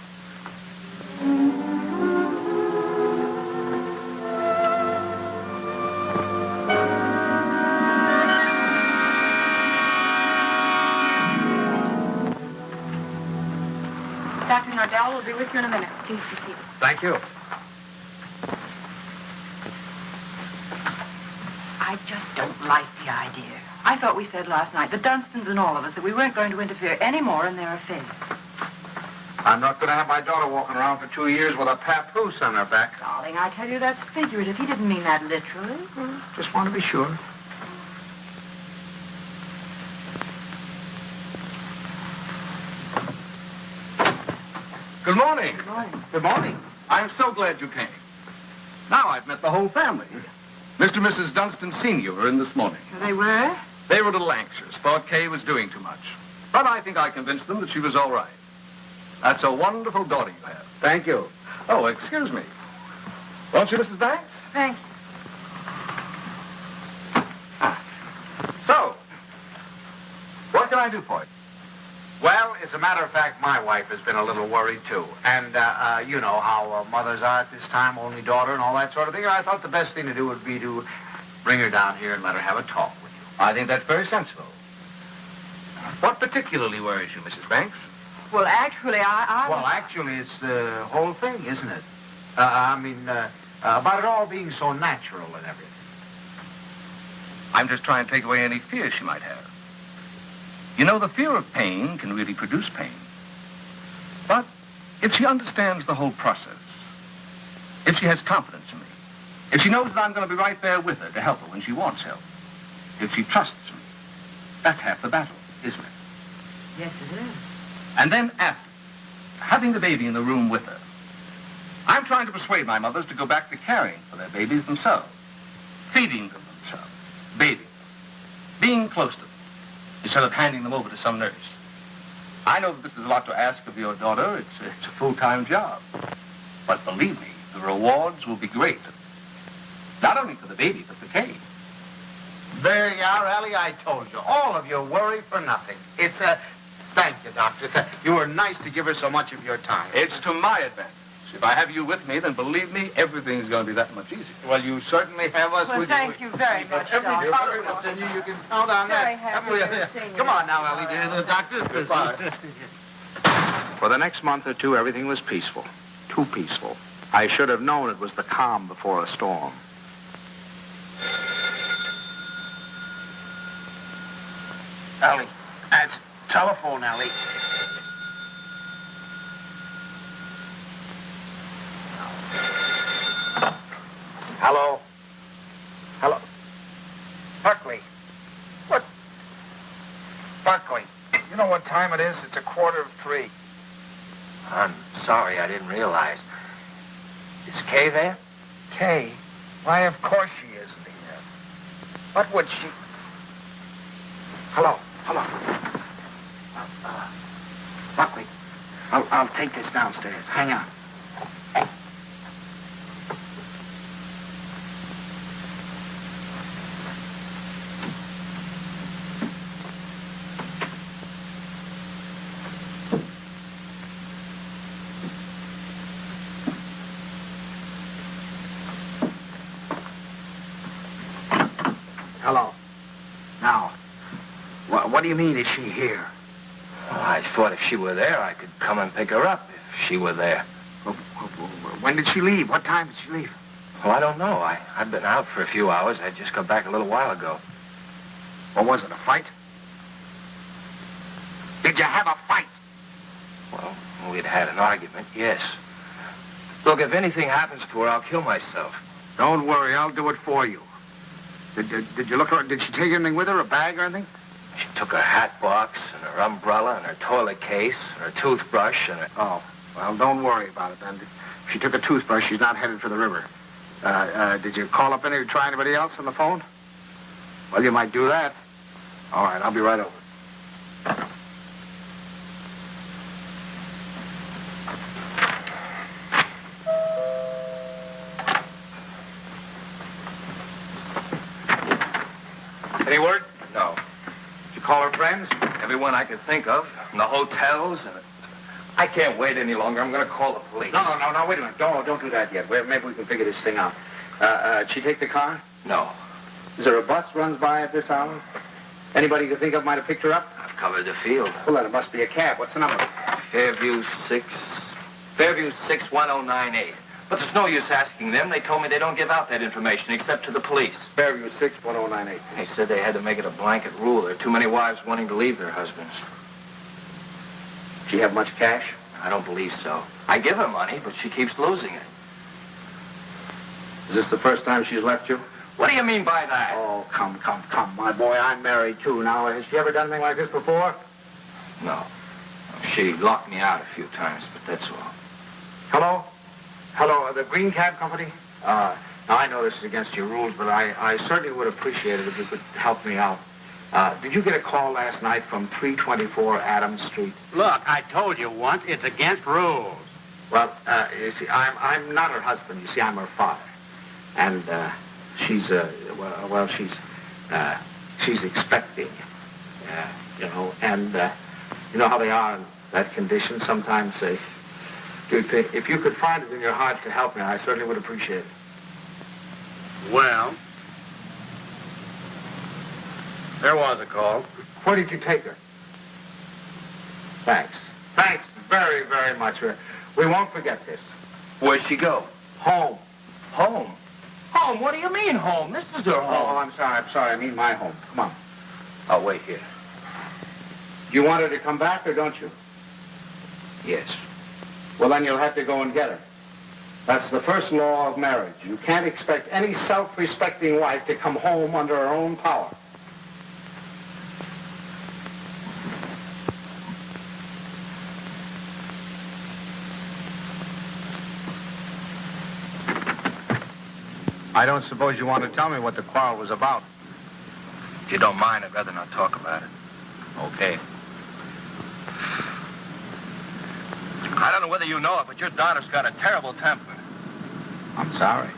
Dr. Nordell will be with you in a minute. Please be seated. Thank you. I just don't like the idea. I thought we said last night, the Dunstons and all of us, that we weren't going to interfere any more in their affairs. I'm not going to have my daughter walking around for 2 years with a papoose on her back. Darling, I tell you, that's figurative. He didn't mean that literally. Just want to be sure. Good morning. Good morning. Good morning. I'm so glad you came. Now I've met the whole family. Mr. and Mrs. Dunstan Sr. were in this morning. They were? They were a little anxious, thought Kay was doing too much. But I think I convinced them that she was all right. That's a wonderful daughter you have. Thank you. Oh, excuse me. Won't you, Mrs. Banks? Thank you. So, what can I do for you? Well, as a matter of fact, my wife has been a little worried, too. And, you know how mothers are at this time, only daughter and all that sort of thing. I thought the best thing to do would be to bring her down here and let her have a talk with you. I think that's very sensible. What particularly worries you, Mrs. Banks? Well, actually, Well, actually, it's the whole thing, isn't it? About it all being so natural and everything. I'm just trying to take away any fear she might have. You know, the fear of pain can really produce pain. But if she understands the whole process, if she has confidence in me, if she knows that I'm going to be right there with her to help her when she wants help, if she trusts me, that's half the battle, isn't it? Yes, it is. And then after, having the baby in the room with her, I'm trying to persuade my mothers to go back to caring for their babies themselves, feeding them themselves, bathing them, being close to them, instead of handing them over to some nurse. I know that this is a lot to ask of your daughter. It's a full-time job. But believe me, the rewards will be great. Not only for the baby, but for Kay. There you are, Ellie. I told you. All of your worry for nothing. It's a... Thank you, Doctor. You were nice to give her so much of your time. It's to my advantage. If I have you with me, then believe me, everything's going to be that much easier. Well, you certainly have us Well, with thank you very much, Doctor. Confidence in you. You can count on Very that. happy to have seen you. Come on now, Ellie, dear. The doctor's goodbye. For the next month or two, everything was peaceful. Too peaceful. I should have known it was the calm before a storm. Ellie, that's telephone, Ellie. Hello? Hello? Buckley. What? Buckley, you know what time it is? It's 2:45. I'm sorry, I didn't realize. Is Kay there? Kay? Why, of course she isn't here. What would she... Hello? Buckley, I'll take this downstairs. Hang on. Hello. Now, what do you mean, is she here? Well, I thought if she were there, I could come and pick her up if she were there. When did she leave? What time did she leave? Well, I don't know. I've been out for a few hours. I just got back a little while ago. What was it, a fight? Did you have a fight? Well, we'd had an argument, yes. Look, if anything happens to her, I'll kill myself. Don't worry, I'll do it for you. Did you look around? Did she take anything with her, a bag or anything? She took her hat box and her umbrella and her toilet case and her toothbrush and her... Oh, well, don't worry about it then. If she took a toothbrush, she's not headed for the river. Did you call up try anybody else on the phone? Well, you might do that. All right, I'll be right over. Any word? No. Did you call her friends? Everyone I could think of. And the hotels and... I can't wait any longer. I'm going to call the police. No, wait a minute. Don't do that yet. Maybe we can figure this thing out. Did she take the car? No. Is there a bus runs by at this hour? Anybody you can think of might have picked her up? I've covered the field. Well, then it must be a cab. What's the number? Fairview 61098. But there's no use asking them. They told me they don't give out that information except to the police. Fairview 61098. They said they had to make it a blanket rule. There are too many wives wanting to leave their husbands. Does she have much cash? I don't believe so. I give her money, but she keeps losing it. Is this the first time she's left you? What do you mean by that? Oh, come. My boy, I'm married, too. Now, has she ever done anything like this before? No. She locked me out a few times, but that's all. Hello, the Green Cab Company? Now, I know this is against your rules, but I certainly would appreciate it if you could help me out. Did you get a call last night from 324 Adams Street? Look, I told you once, it's against rules. Well, you see, I'm not her husband. You see, I'm her father. And, she's expecting, and you know how they are in that condition. Sometimes they do think, if you could find it in your heart to help me, I certainly would appreciate it. Well, there was a call. Where did you take her? Thanks very, very much. We won't forget this. Where'd she go? Home. Home? Home? What do you mean, home? This is her home. Oh, I'm sorry. I mean my home. Come on. I'll wait here. You want her to come back, or don't you? Yes. Well, then you'll have to go and get her. That's the first law of marriage. You can't expect any self-respecting wife to come home under her own power. I don't suppose you want to tell me what the quarrel was about. If you don't mind, I'd rather not talk about it. Okay. I don't know whether you know it, but your daughter's got a terrible temper. I'm sorry.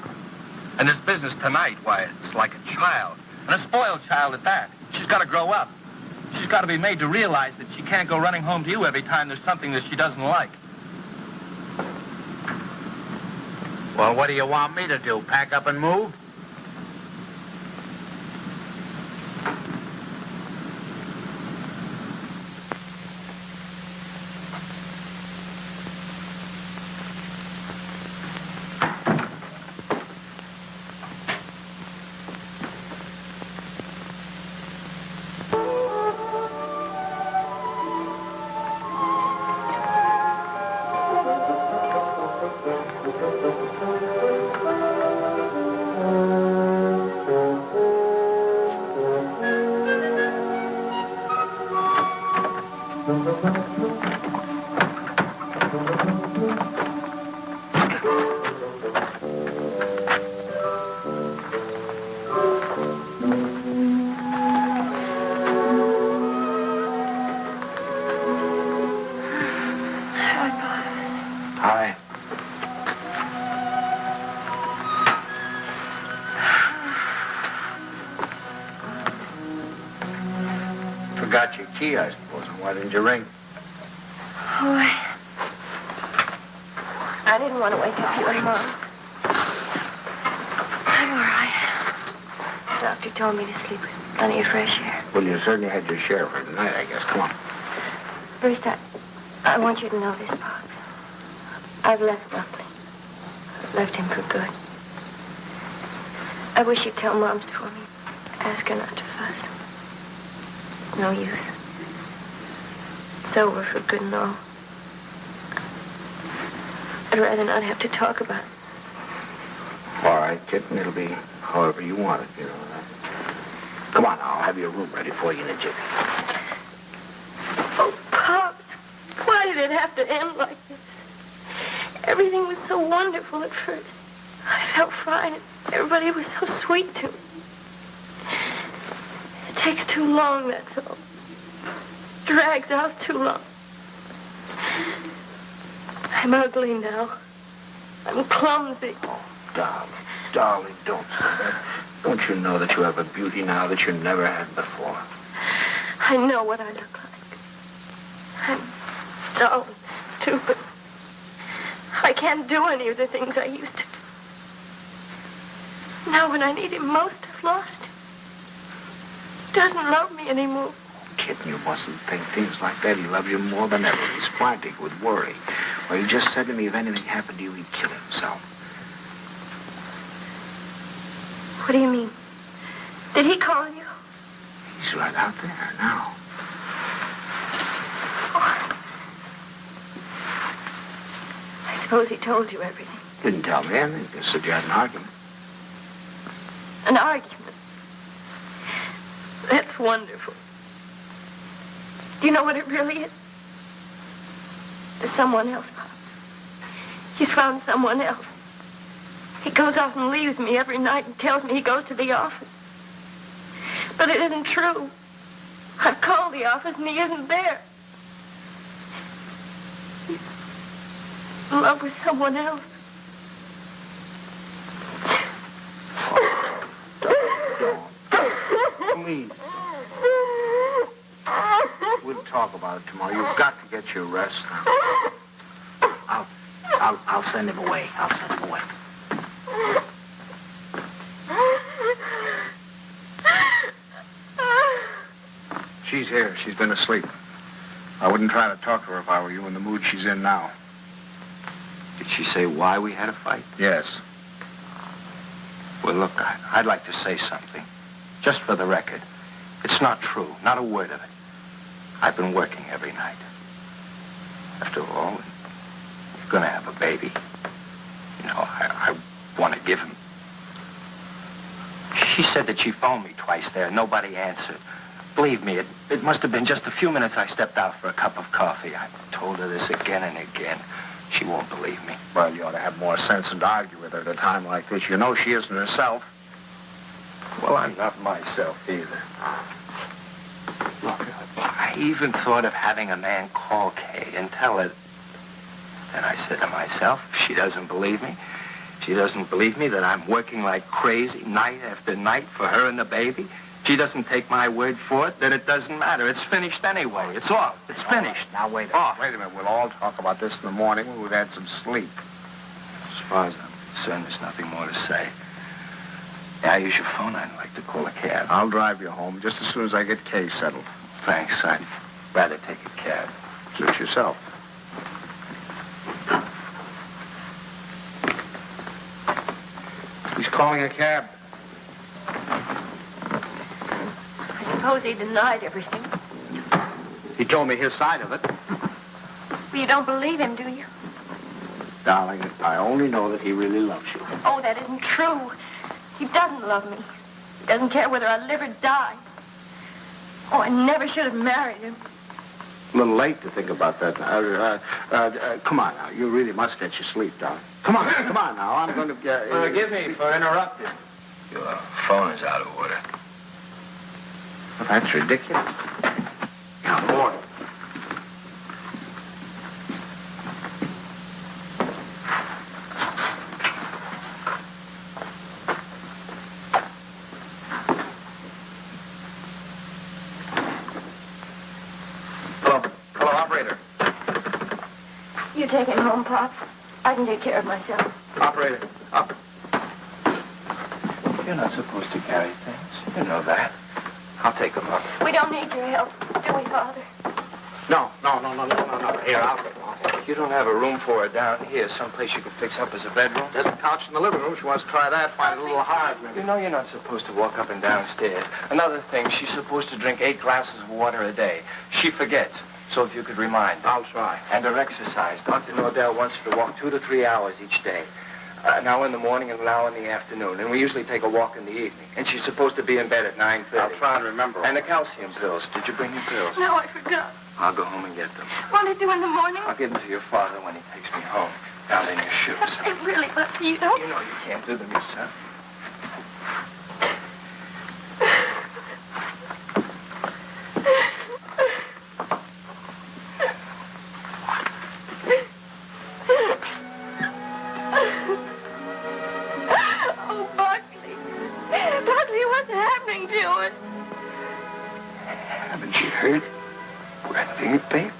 And this business tonight, why, it's like a child. And a spoiled child at that. She's got to grow up. She's got to be made to realize that she can't go running home to you every time there's something that she doesn't like. Well, what do you want me to do? Pack up and move? Hi. Forgot your key, I suppose. Why didn't you ring? Oh, I didn't want to wake up you and Mom. I'm all right. The doctor told me to sleep with plenty of fresh air. Well, you certainly had your share for tonight, I guess. Come on. First, I want you to know this, Pops. I've left Buckley. I've left him for good. I wish you'd tell Moms for me. Ask her not to fuss. No use. It's over for good and all. I'd rather not have to talk about it. All right, kitten, it'll be however you want it, you know that. Come on now, I'll have your room ready for you in a jiffy. Oh, Pops, why did it have to end like this? Everything was so wonderful at first. I felt fine. Everybody was so sweet to me. It takes too long, that's all. Drags out too long. I'm ugly now. I'm clumsy. Oh, darling, don't say that. Don't you know that you have a beauty now that you never had before? I know what I look like. I'm dull and stupid. I can't do any of the things I used to do. Now when I need him most, I've lost him. He doesn't love me anymore. Kitten, you mustn't think things like that. He loves you more than ever. He's frantic with worry. Well, he just said to me if anything happened to you, he'd kill himself. What do you mean? Did he call you? He's right out there now. I suppose he told you everything. Didn't tell me anything. Just said you had an argument. An argument? That's wonderful. Do you know what it really is? There's someone else, Pops. He's found someone else. He goes off and leaves me every night and tells me he goes to the office. But it isn't true. I've called the office and he isn't there. He's in love with someone else. Don't. Please. We'll talk about it tomorrow. You've got to get your rest now. I'll send him away. I'll send him away. She's here. She's been asleep. I wouldn't try to talk to her if I were you in the mood she's in now. Did she say why we had a fight? Yes. Well, look, I'd like to say something. Just for the record. It's not true. Not a word of it. I've been working every night. After all, you're going to have a baby. You know, I want to give him. She said that she phoned me twice there. Nobody answered. Believe me, it must have been just a few minutes I stepped out for a cup of coffee. I told her this again and again. She won't believe me. Well, you ought to have more sense than to argue with her at a time like this. You know she isn't herself. Well, I'm not myself either. Look, I even thought of having a man call Kay and tell her. Then I said to myself, if she doesn't believe me, she doesn't believe me that I'm working like crazy night after night for her and the baby. She doesn't take my word for it, then it doesn't matter. It's finished anyway. It's off. It's finished. Now, wait a minute. We'll all talk about this in the morning when we've had some sleep. As far as I'm concerned, there's nothing more to say. Yeah, I use your phone. I'd like to call a cab. I'll drive you home just as soon as I get Kay settled. Thanks. I'd rather take a cab. Suit yourself. He's calling a cab. I suppose he denied everything. He told me his side of it. Well, you don't believe him, do you? Darling, I only know that he really loves you. Oh, that isn't true. He doesn't love me. He doesn't care whether I live or die. Oh, I never should have married him. A little late to think about that. Come on now. You really must get your sleep, darling. Come on now. I'm going to... Forgive me for interrupting. Your phone is out of order. Well, that's ridiculous. Now, morning. Hello, operator. You take him home, Pop. I can take care of myself. Operator, up. You're not supposed to carry things. You know that. I'll take them up. We don't need your help, do we, Father? No. Here, I'll get one. You don't have a room for her down here, someplace you could fix up as a bedroom? There's a couch in the living room. She wants to try that. Find it a little hard, maybe. You know you're not supposed to walk up and down stairs. Another thing, she's supposed to drink 8 glasses of water a day. She forgets. So if you could remind her. I'll try. And her exercise. Dr. Nordell wants her to walk 2 to 3 hours each day. An hour in the morning and an hour in the afternoon. And we usually take a walk in the evening. And she's supposed to be in bed at 9:30. I'll try and remember. And the calcium pills. Did you bring your pills? No, I forgot. I'll go home and get them. What to do in the morning? I'll give them to your father when he takes me home. Down in your shoes. They really must you know. You know you can't do them yourself. Oh, Buckley. Buckley, what's happening to us? Haven't you heard? We're having a baby.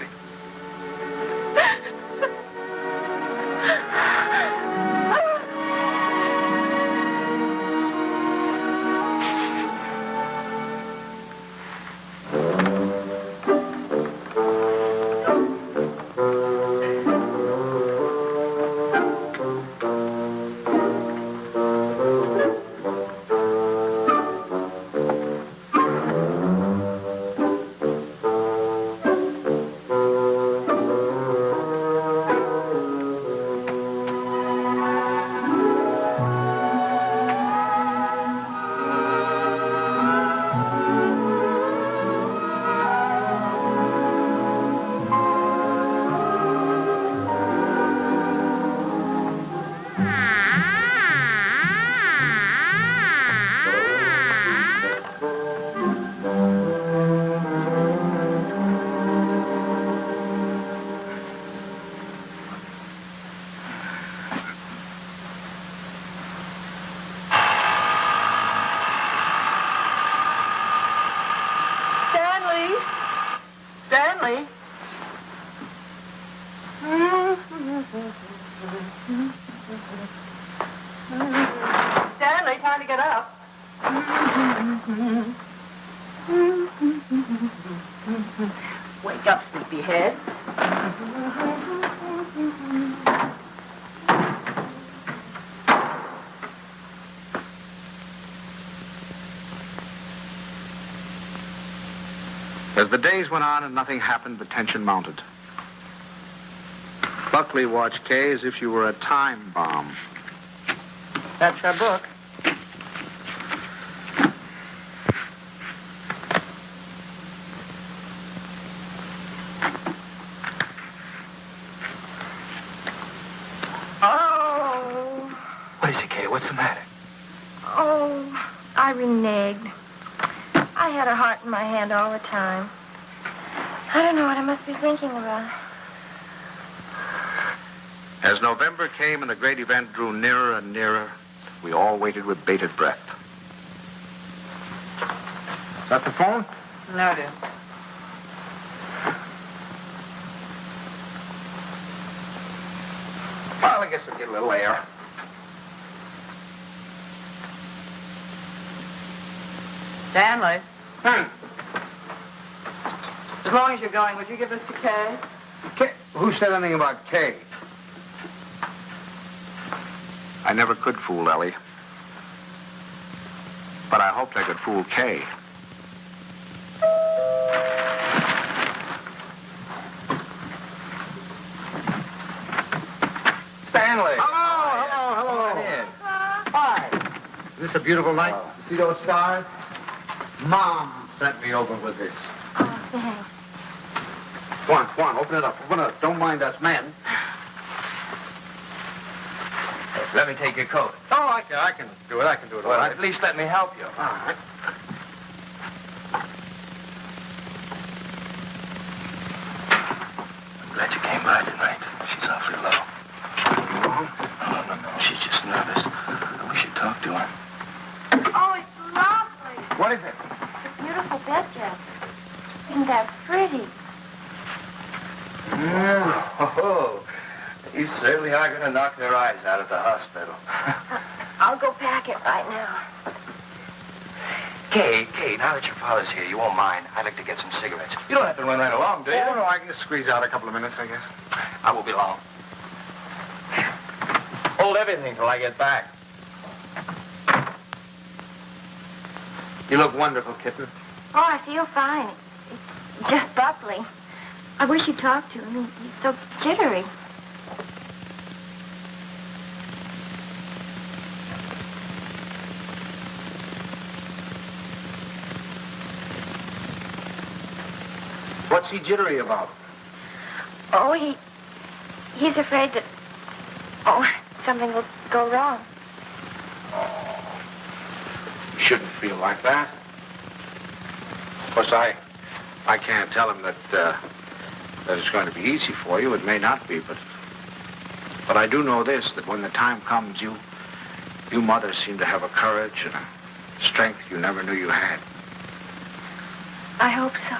Stanley. Stanley, time to get up. Wake up, sleepyhead. As the days went on and nothing happened, the tension mounted. Buckley watched Kay as if she were a time bomb. That's her book. Oh. What is it, Kay? What's the matter? Oh, I reneged. I had a heart in my hand all the time. I don't know what I must be thinking about. As November came and the great event drew nearer and nearer, we all waited with bated breath. Is that the phone? No, dear. Well, I guess we'll get a little air. Stanley. As long as you're going, would you give this to Kay? Kay? Who said anything about Kay? I never could fool Ellie. But I hoped I could fool Kay. Stanley! Hello. Come on in. Hi. Is this a beautiful night? Oh. You see those stars? Mom sent me over with this. Oh, thanks. Come on, open it up. Don't mind us men. Let me take your coat. Oh, I can do it. I can do it all Well, right. at least let me help you. All right. I'm glad you came by tonight. She's awfully low. No. She's just nervous. We should talk to her. Oh, it's lovely. What is it? It's a beautiful bed dress. Isn't that pretty? Oh, you certainly are going to knock their eyes out of the hospital. I'll go pack it right now. Kay, now that your father's here, you won't mind. I'd like to get some cigarettes. You don't have to run right along, do you? Oh, no, I can just squeeze out a couple of minutes, I guess. I won't be long. Hold everything till I get back. You look wonderful, kitten. Oh, I feel fine. It's just Buckley. I wish you'd talk to him. He's so jittery. What's he jittery about? Oh, he's afraid that, something will go wrong. Oh, you shouldn't feel like that. Of course, I can't tell him that it's going to be easy for you. It may not be, but I do know this, that when the time comes, you mothers seem to have a courage and a strength you never knew you had. I hope so.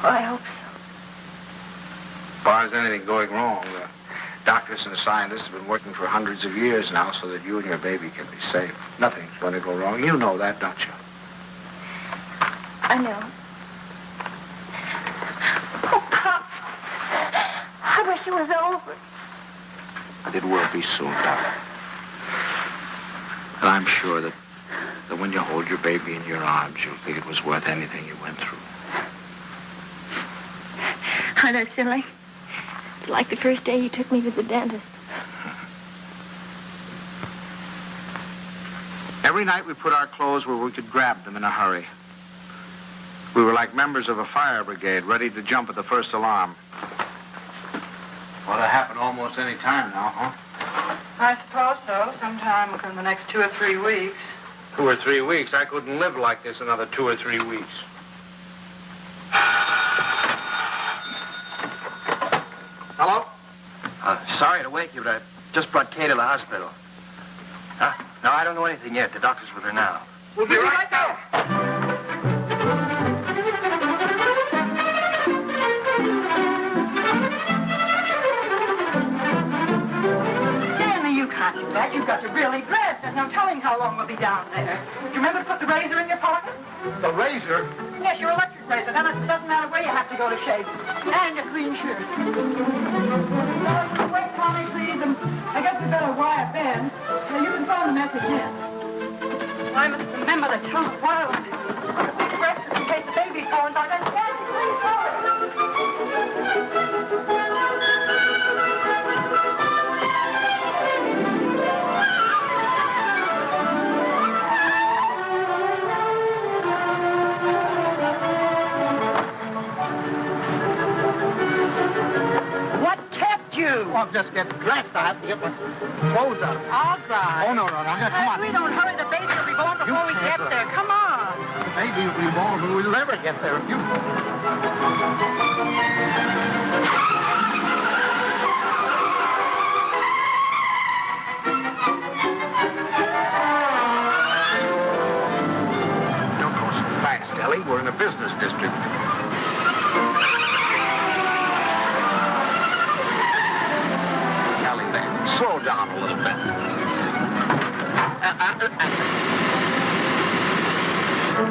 Oh, I hope so. As far as anything going wrong, the doctors and the scientists have been working for hundreds of years now so that you and your baby can be safe. Nothing's going to go wrong. You know that, don't you? I know. Oh, Pop. I wish it was over. But it will be soon, darling. And I'm sure that when you hold your baby in your arms, you'll think it was worth anything you went through. I know, silly. It's like the first day you took me to the dentist. Every night we put our clothes where we could grab them in a hurry. We were like members of a fire brigade, ready to jump at the first alarm. Ought to happen almost any time now, huh? I suppose so. Sometime within the next 2 or 3 weeks. 2 or 3 weeks? I couldn't live like this another 2 or 3 weeks. Hello? Sorry to wake you, but I just brought Kay to the hospital. Huh? No, I don't know anything yet. The doctor's with her now. We'll be right there. Stanley, you can't do that. You've got to really dress. There's no telling how long we'll be down there. Do you remember to put the razor in your pocket? The razor? Yes, your electric razor. Then it doesn't matter where you have to go to shave. And a clean shirt. Wait, Tommy, please. And I guess we better wire Ben. So you can phone the message in. I must remember to tell the wireless. Breakfast in case the baby's born by then. Stanley, please hurry. I'll just get dressed. I have to get my clothes on. I'll drive. Oh, no. Come on. We don't hurry. The baby will be born before we get there. Come on. The baby will be born, but we'll never get there if you... Don't go so fast, Ellie. We're in a business district. Slow down a little bit.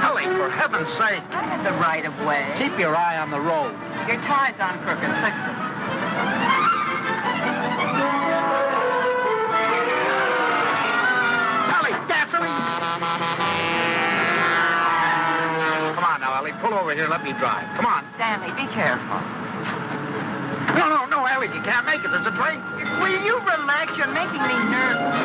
Ellie, for heaven's sake. I had the right of way. Keep your eye on the road. Your tie's on crooked. Fix it. Ellie, gasoline! Come on now, Ellie. Pull over here and let me drive. Come on. Stanley, be careful. No, Ellie, you can't make it. There's a train. Will you relax? You're making me nervous.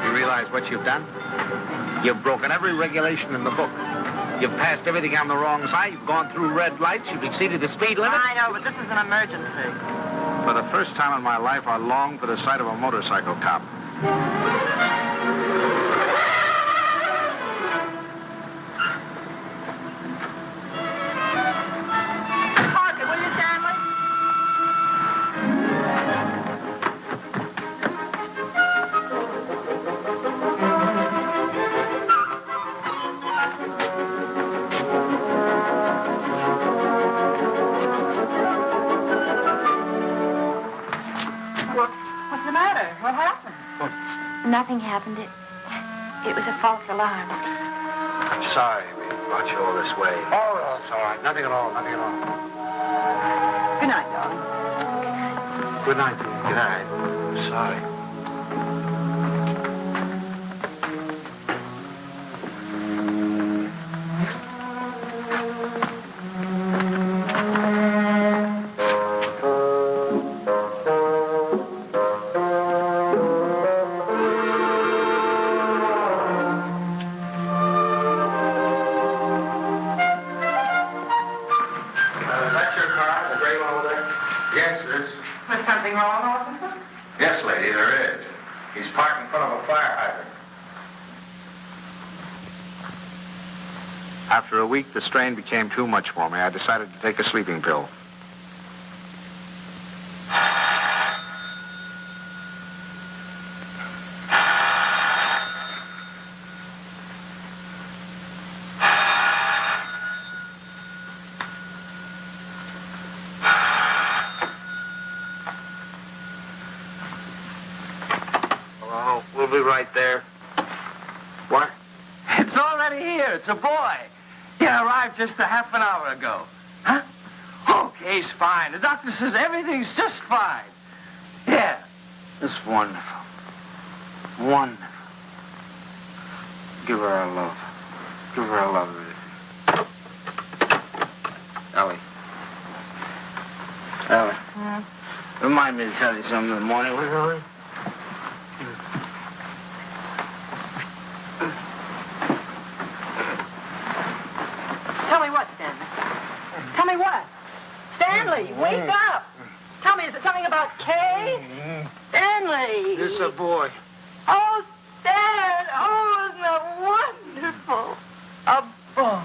You realize what you've done? You've broken every regulation in the book. You've passed everything on the wrong side. You've gone through red lights. You've exceeded the speed limit. I know, but this is an emergency. For the first time in my life, I long for the sight of a motorcycle cop. Nothing happened. It was a false alarm. I'm sorry we brought you all this way. Oh, it's all right. Nothing at all. Good night, darling. Good night, dear. Good night. I'm sorry. wrong, officer? Yes, lady, there is. He's parked in front of a fire hydrant. After a week, the strain became too much for me. I decided to take a sleeping pill. Hello, we'll be right there. What? It's already here. It's a boy. He arrived just a half an hour ago. Huh? Okay, he's fine. The doctor says everything's just fine. Yeah. It's wonderful. Wonderful. Give her our love. Give her our love, Rudy. Ellie. Ellie. Remind me to tell you something in the morning, will you, Ellie? Tell me what, Stanley? Tell me what? Stanley, wake up! Tell me, is it something about Kay? Stanley! This is a boy. Oh, Stan! Oh, isn't that wonderful? A boy.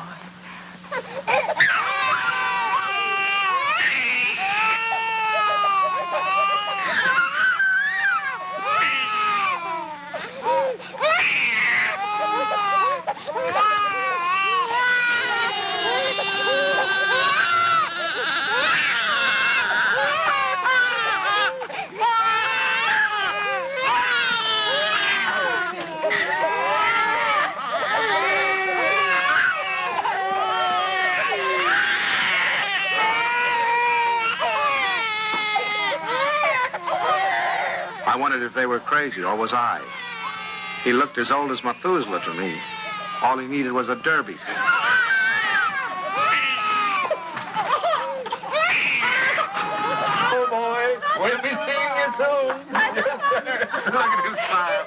I wondered if they were crazy, or was I? He looked as old as Methuselah to me. All he needed was a derby. Oh, boy. We'll be seeing you soon. Look at him smile.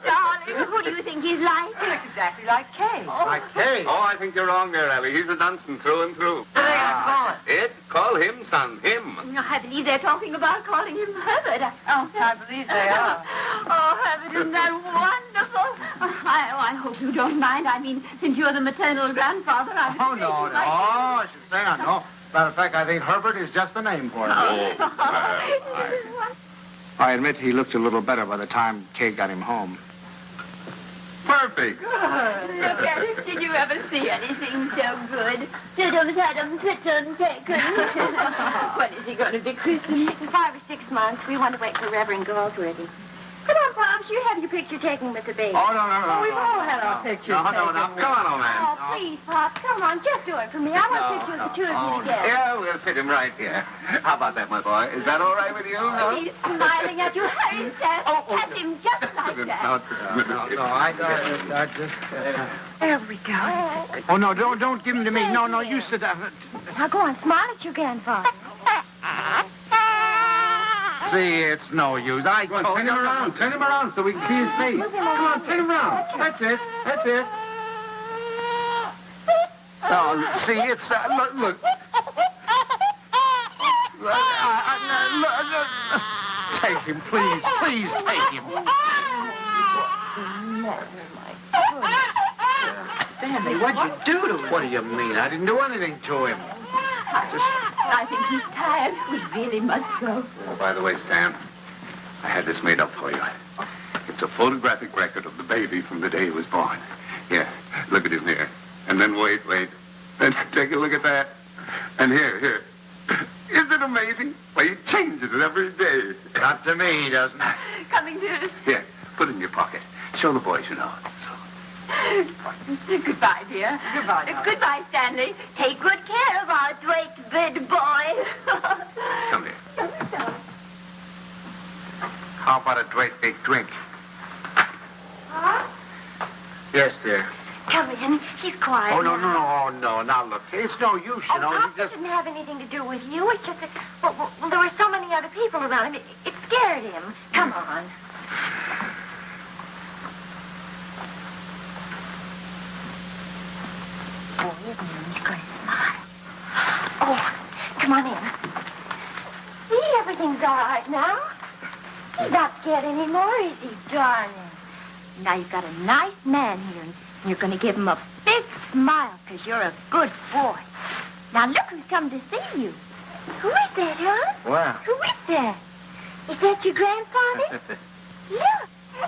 Darling, who do you think he's like? He looks exactly like Kay. Like Kay. Oh, I think you're wrong there, Ellie. He's a Dunstan through and through. What are they going to call it? Ed, call him, son. Him. I believe they're talking about calling him Herbert. Oh, I believe they are. Oh, Herbert, isn't that wonderful? I hope you don't mind. I mean, since you're the maternal grandfather, I Oh, no. I should say not. No. Matter of fact, I think Herbert is just the name for him. I admit he looked a little better by the time Kay got him home. Perfect. Look at him. Did you ever see anything so good? Tiddums, Adams, Pitchum, taken. When is he going to be christened? In 5 or 6 months. We want to wait for Reverend Galsworthy. Come on, Pops. You have your picture taken with the baby. Oh, no. Oh, we've all had our pictures No, taken. come on, old man. Oh, please, Pops. Come on. Just do it for me. I want a picture of the two of you together. Yeah, we'll fit him right here. How about that, my boy? Is that all right with you? No? He's smiling at you. Hurry, Seth. Pat him just like that. No, I just... There we go. Oh, no, don't give him to me. No, you sit down. Now go on. Smile at your grandfather. See, it's no use. I Go on, told turn you. him around so we can see his face. Come on, turn him around. That's it. Oh, see, it's... look. Take him, please. Please take him. Stanley, what'd you do to him? What do you mean? I didn't do anything to him. I think he's tired. We really must go. Oh, by the way, Stan, I had this made up for you. It's a photographic record of the baby from the day he was born. Here, look at him here. And then wait. And take a look at that. And here. Isn't it amazing? Well, he changes it every day. Not to me, he doesn't. Coming to us. Here, put it in your pocket. Show the boys you know it. Goodbye, dear. Goodbye, darling. Goodbye, Stanley. Take good care of our Drake bid boy. Come here. How about a great big drink? Huh? Yes, dear. Come in. He's quiet. Oh, no. now. Oh, no. Now, look, it's no use, you know. Pops You just... didn't have anything to do with you. It's just that, well, there were so many other people around him. It scared him. Come on. Oh, isn't he? He's going to smile. Oh, come on in. See, everything's all right. right now. He's not scared anymore, is he, darling? Now you've got a nice man here, and you're going to give him a big smile because you're a good boy. Now look who's come to see you. Who is that, huh? Well, Who is that? Is that your grandfather? Look. Oh,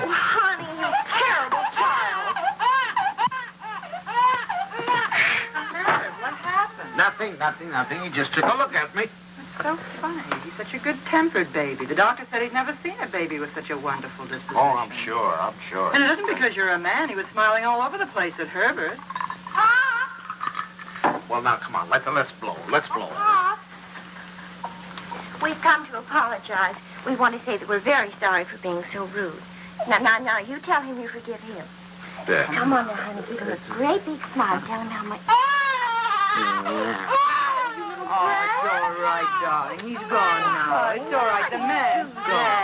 honey, you terrible child. What happened? Nothing. He just took a look at me. It's so funny. He's such a good-tempered baby. The doctor said he'd never seen a baby with such a wonderful disposition. Oh, I'm sure. And it isn't because you're a man. He was smiling all over the place at Herbert. Well, now, come on. Let's blow. Pop. We've come to apologize. We want to say that we're very sorry for being so rude. Now, you tell him you forgive him. Yeah. Come on now, honey. Give him a great big smile. Tell him how much... Oh, it's all right, darling. He's gone now. It's all right. The man's gone.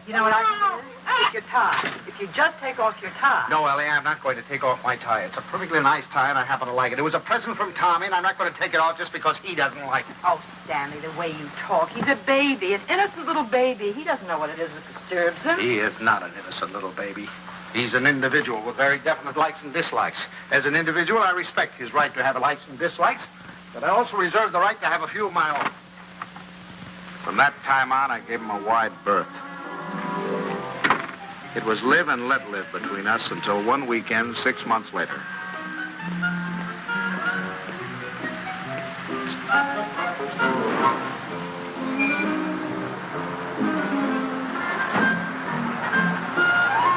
You know what I can do? Take your tie. If you just take off your tie. No, Ellie, I'm not going to take off my tie. It's a perfectly nice tie, and I happen to like it. It was a present from Tommy, and I'm not going to take it off just because he doesn't like it. Oh, Stanley, the way you talk. He's a baby, an innocent little baby. He doesn't know what it is that disturbs him. He is not an innocent little baby. He's an individual with very definite likes and dislikes. As an individual, I respect his right to have likes and dislikes, but I also reserve the right to have a few of my own. From that time on, I gave him a wide berth. It was live and let live between us until one weekend 6 months later.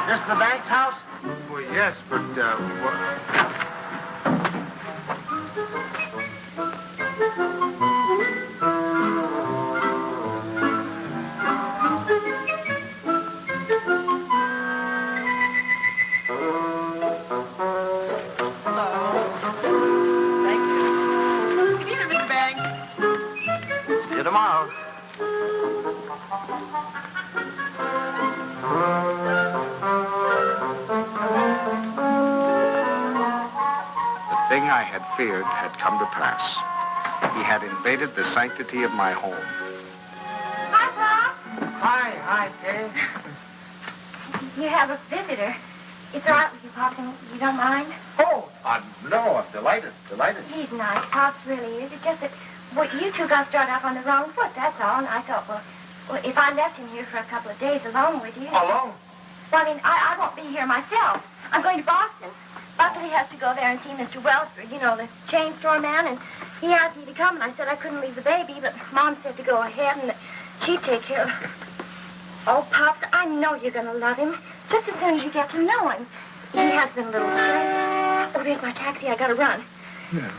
This the bank's house? Well, yes, but, Thank you. Good evening, Mr. Bank. See you tomorrow. The thing I had feared had come to pass. He had invaded the sanctity of my home. Hi, Pop. Hi, Kay. You have a visitor. It's all right with you, Pop, and you don't mind? Oh, no, I'm delighted. He's nice. Pop's really is. It's just that, well, you two got started off on the wrong foot, that's all. And I thought, well, if I left him here for a couple of days alone with you... Alone? Well, I mean, I won't be here myself. I'm going to Boston. Buckley has to go there and see Mr. Wellsford, you know, the chain store man, and he asked me to come, and I said I couldn't leave the baby, but Mom said to go ahead, and that she'd take care of him. Oh, Pops, I know you're going to love him, just as soon as you get to know him. He has been a little stressed. Oh, there's my taxi. I got to run. Yeah.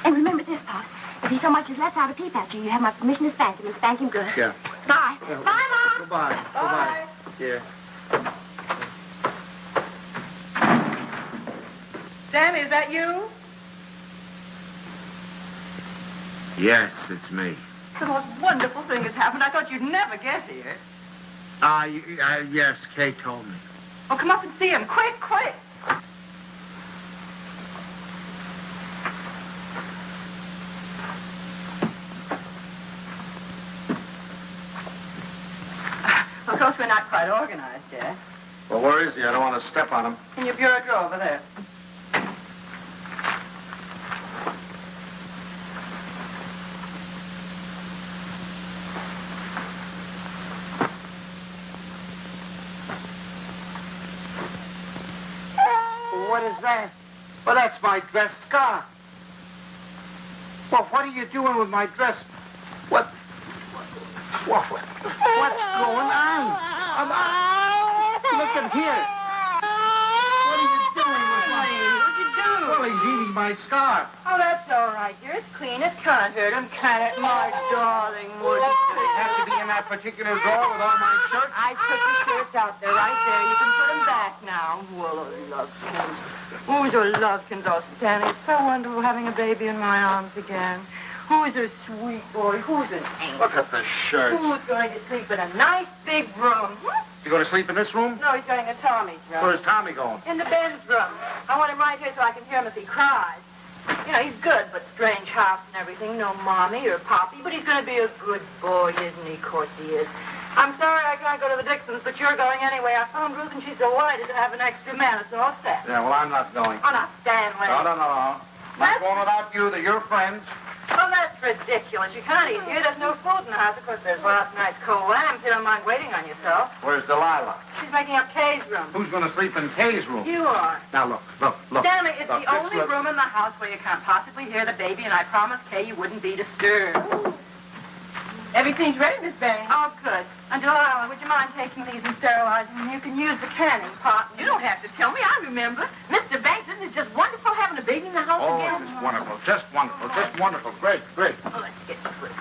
And remember this, Pops. If he so much as lets out a peep at you, you have my permission to spank him, and spank him good. Yeah. Bye. Yeah. Bye, Mom. Goodbye. Bye. Yeah. Stanley, is that you? Yes, it's me. The most wonderful thing has happened. I thought you'd never get here. Yes, Kay told me. Oh, come up and see him. Quick. Of course, we're not quite organized yet. Well, where is he? I don't want to step on him. In your bureau drawer over there. What is that? Well, that's my dress scarf. Well, what are you doing with my dress? What's going on? Look at here. What are you doing with my... What'd you do? Well, he's eating my scarf. Oh, that's all right, dear. It's clean. It can't hurt him, can it? My darling, wouldn't They it? have to be in that particular drawer with all my shirts. I took the shirts out there, right there. You can put them back now. Well, lovekins. Oh, your lovekins. Oh, Stanley, it's so wonderful having a baby in my arms again. Who's a sweet boy? Who's an angel? Look at the shirts. Who's going to sleep in a nice big room? You going to sleep in this room? No, he's going to Tommy's room. Where's Tommy going? In the Ben's room. I want him right here so I can hear him as he cries. You know, he's good, but strange house and everything. No mommy or poppy, but he's going to be a good boy, isn't he? Of course he is. I'm sorry I can't go to the Dixons, but you're going anyway. I phoned Ruth, and she's delighted to have an extra man. It's all set. Yeah, well, I'm not going. Oh, now, Stanley. No. Not going without you. They're your friends. Oh, that's ridiculous. You can't eat here. There's no food in the house. Of course, there's last night's cold lamb. If you don't mind waiting on yourself. Where's Delilah? She's making up Kay's room. Who's going to sleep in Kay's room? You are. Now, look. Stanley, it's Look, the only room in the house where you can't possibly hear the baby, and I promised Kay you wouldn't be disturbed. Everything's ready, Miss Banks. Oh, good. And Delilah, would you mind taking these and sterilizing them? You can use the canning pot. You don't have to tell me. I remember. Mr. Banks, isn't it just wonderful having a baby in the house Oh, again? it's wonderful. Just wonderful. Just wonderful. Great. Oh, let's get this with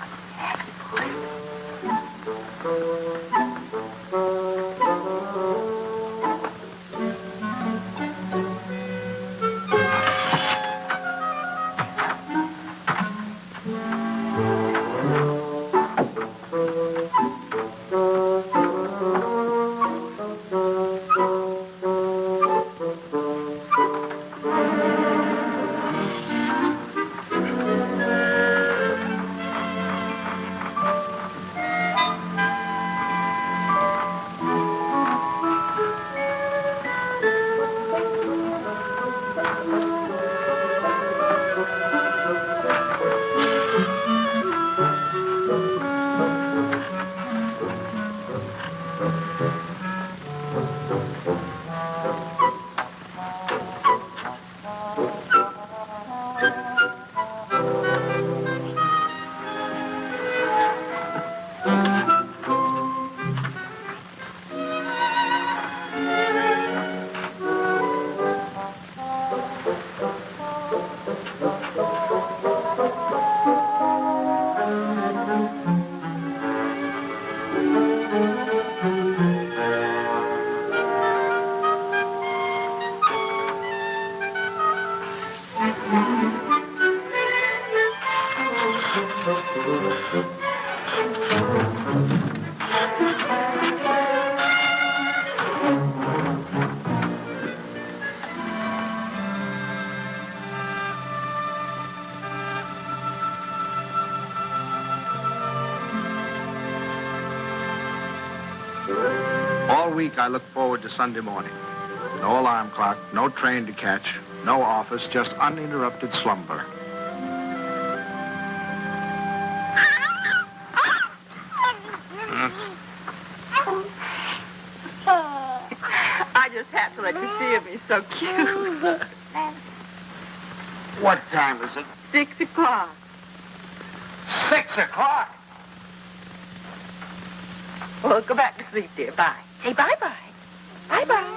All week I look forward to Sunday morning. No alarm clock, no train to catch, no office, just uninterrupted slumber. I just had to let you see him. He's so cute. What time is it? 6 o'clock. 6 o'clock. Well, go back to sleep, dear. Bye. Say bye-bye. Bye-bye.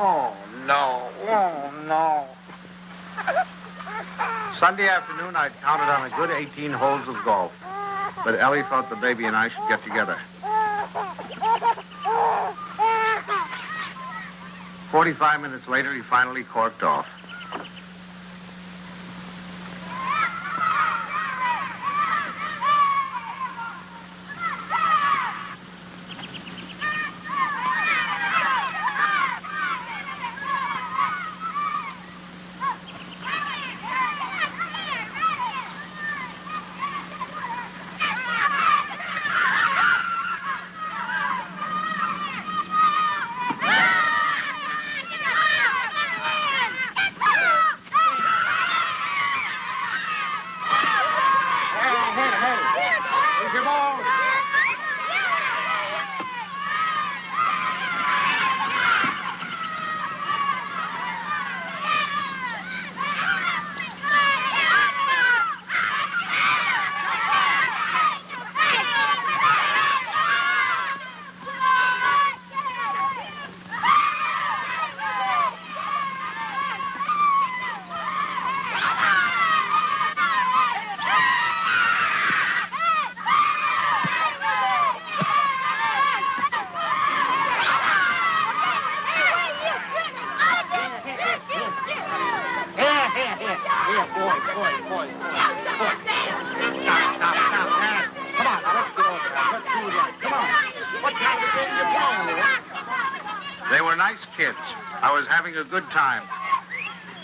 Oh, no. Sunday afternoon, I counted on a good 18 holes of golf. But Ellie thought the baby and I should get together. 45 minutes later, he finally corked off. nice kids. I was having a good time.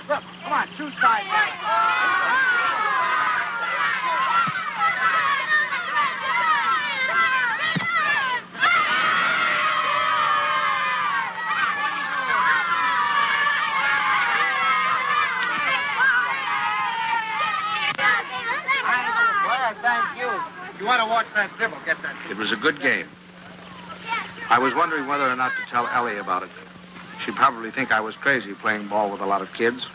Look, come on, choose sides. Thank you. If you want to watch that dribble, get that. It was a good game. I was wondering whether or not to tell Ellie about it. She'd probably think I was crazy playing ball with a lot of kids.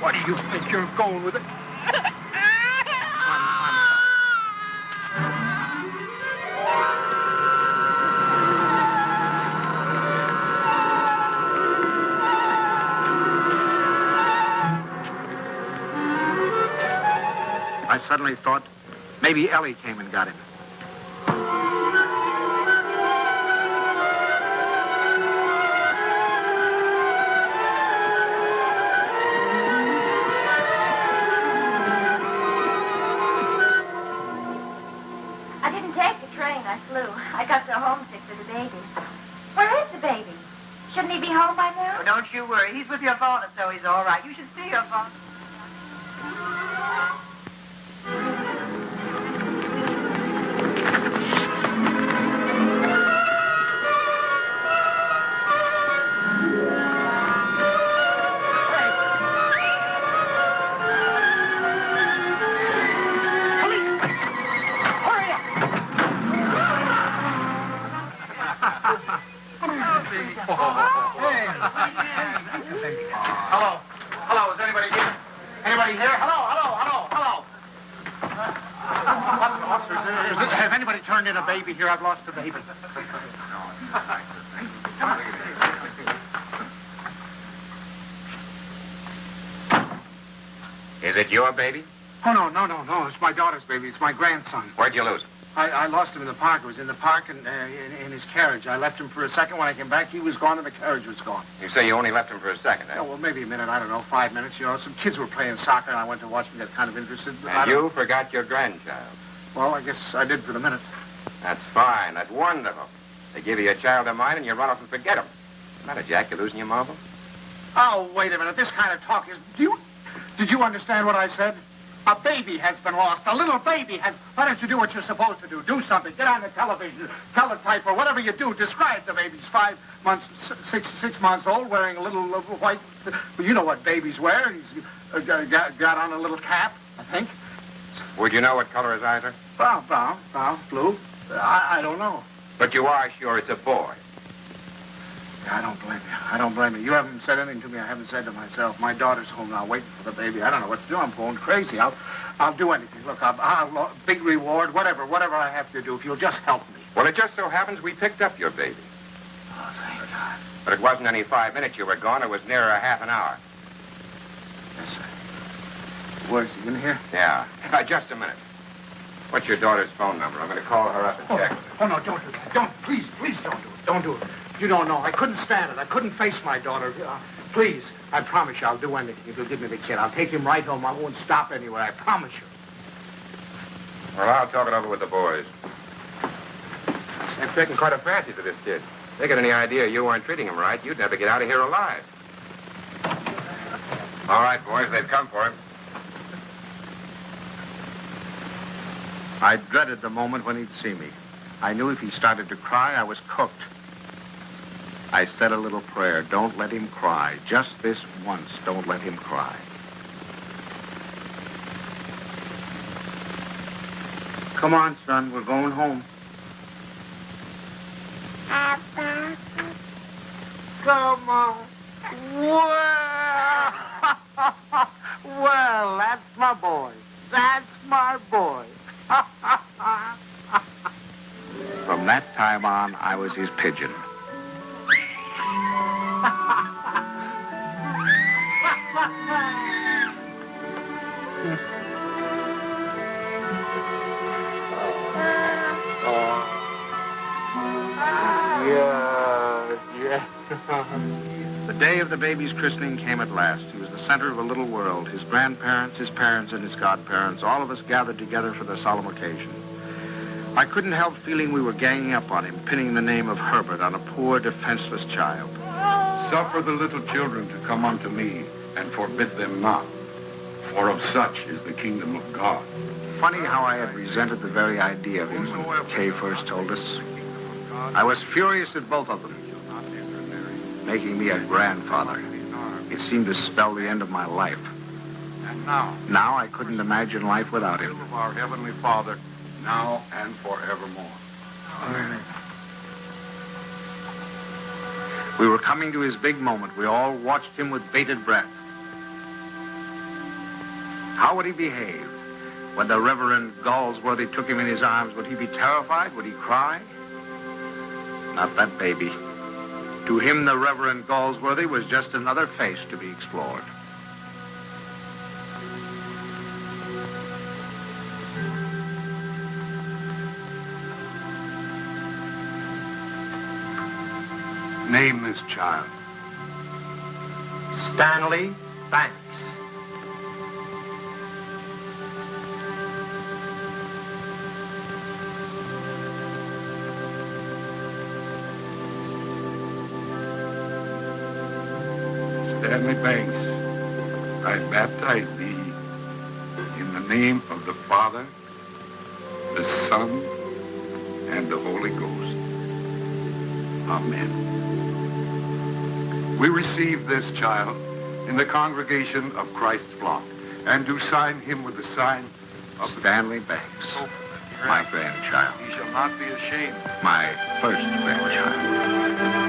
What do you think you're going with it? I suddenly thought maybe Ellie came and got him. I didn't take the train. I flew. I got so homesick for the baby. Where is the baby? Shouldn't he be home by now? Oh, don't you worry. He's with your father, so he's all right. You should see your father. Hello. Hello, is anybody here? Anybody here? Hello. Officers, has anybody turned in a baby here? I've lost a baby. Is it your baby? Oh, no. It's my daughter's baby. It's my grandson. Where'd you lose him? I lost him in the park. I was in the park and in his carriage. I left him for a second. When I came back, he was gone and the carriage was gone. You say you only left him for a second, Oh, eh? well, maybe a minute. I don't know, 5 minutes. You know, some kids were playing soccer, and I went to watch them, get kind of interested. And you forgot your grandchild. Well, I guess I did for the minute. That's fine. That's wonderful. They give you a child of mine and you run off and forget him. Matter, Jack, you losing your marbles? Oh, wait a minute. This kind of talk is... Did you understand what I said? A baby has been lost. A little baby has... Why don't you do what you're supposed to do? Do something. Get on the television, teletype, or whatever you do. Describe the baby. He's 5 months, 6 months old, wearing a little white... Well, you know what babies wear. He's got on a little cap, I think. Would you know what color his eyes are? Brown, blue. I don't know. But you are sure it's a boy. I don't blame you. You haven't said anything to me I haven't said to myself. My daughter's home now waiting for the baby. I don't know what to do. I'm going crazy. I'll do anything. Look, I'll big reward, whatever I have to do, if you'll just help me. Well, it just so happens we picked up your baby. Oh, thank God. But it wasn't any 5 minutes you were gone. It was nearer a half an hour. Yes, sir. Where is he? In here? Yeah. Just a minute. What's your daughter's phone number? I'm going to call her up and check. Oh, no, don't do that. Please don't do it. Don't do it. You don't know. I couldn't stand it. I couldn't face my daughter. Please, I promise you I'll do anything if you'll give me the kid. I'll take him right home. I won't stop anywhere. I promise you. Well, I'll talk it over with the boys. They've taken quite a fancy to this kid. If they got any idea you weren't treating him right, you'd never get out of here alive. All right, boys, they've come for him. I dreaded the moment when he'd see me. I knew if he started to cry, I was cooked. I said a little prayer. Don't let him cry. Just this once, don't let him cry. Come on, son. We're going home. Papa. Come on. Well, that's my boy. That's my boy. From that time on, I was his pigeon. The day of the baby's christening came at last. He was the center of a little world. His grandparents, his parents, and his godparents, all of us gathered together for the solemn occasion. I couldn't help feeling we were ganging up on him, pinning the name of Herbert on a poor, defenseless child. Suffer the little children to come unto me, and forbid them not. For of such is the kingdom of God. Funny how I had resented the very idea of him when Kay first told us. I was furious at both of them. Making me a grandfather. It seemed to spell the end of my life. And now, I couldn't imagine life without him. of our Heavenly Father, now and forevermore. We were coming to his big moment. We all watched him with bated breath. How would he behave? When the Reverend Galsworthy took him in his arms, would he be terrified? Would he cry? Not that baby. To him, the Reverend Galsworthy was just another face to be explored. Name this child. Stanley Banks. Stanley Banks, I baptize thee in the name of the Father, the Son, and the Holy Ghost. Amen. We receive this child in the congregation of Christ's flock, and do sign him with the sign of Stanley Banks, my grandchild. He shall not be ashamed. My first grandchild.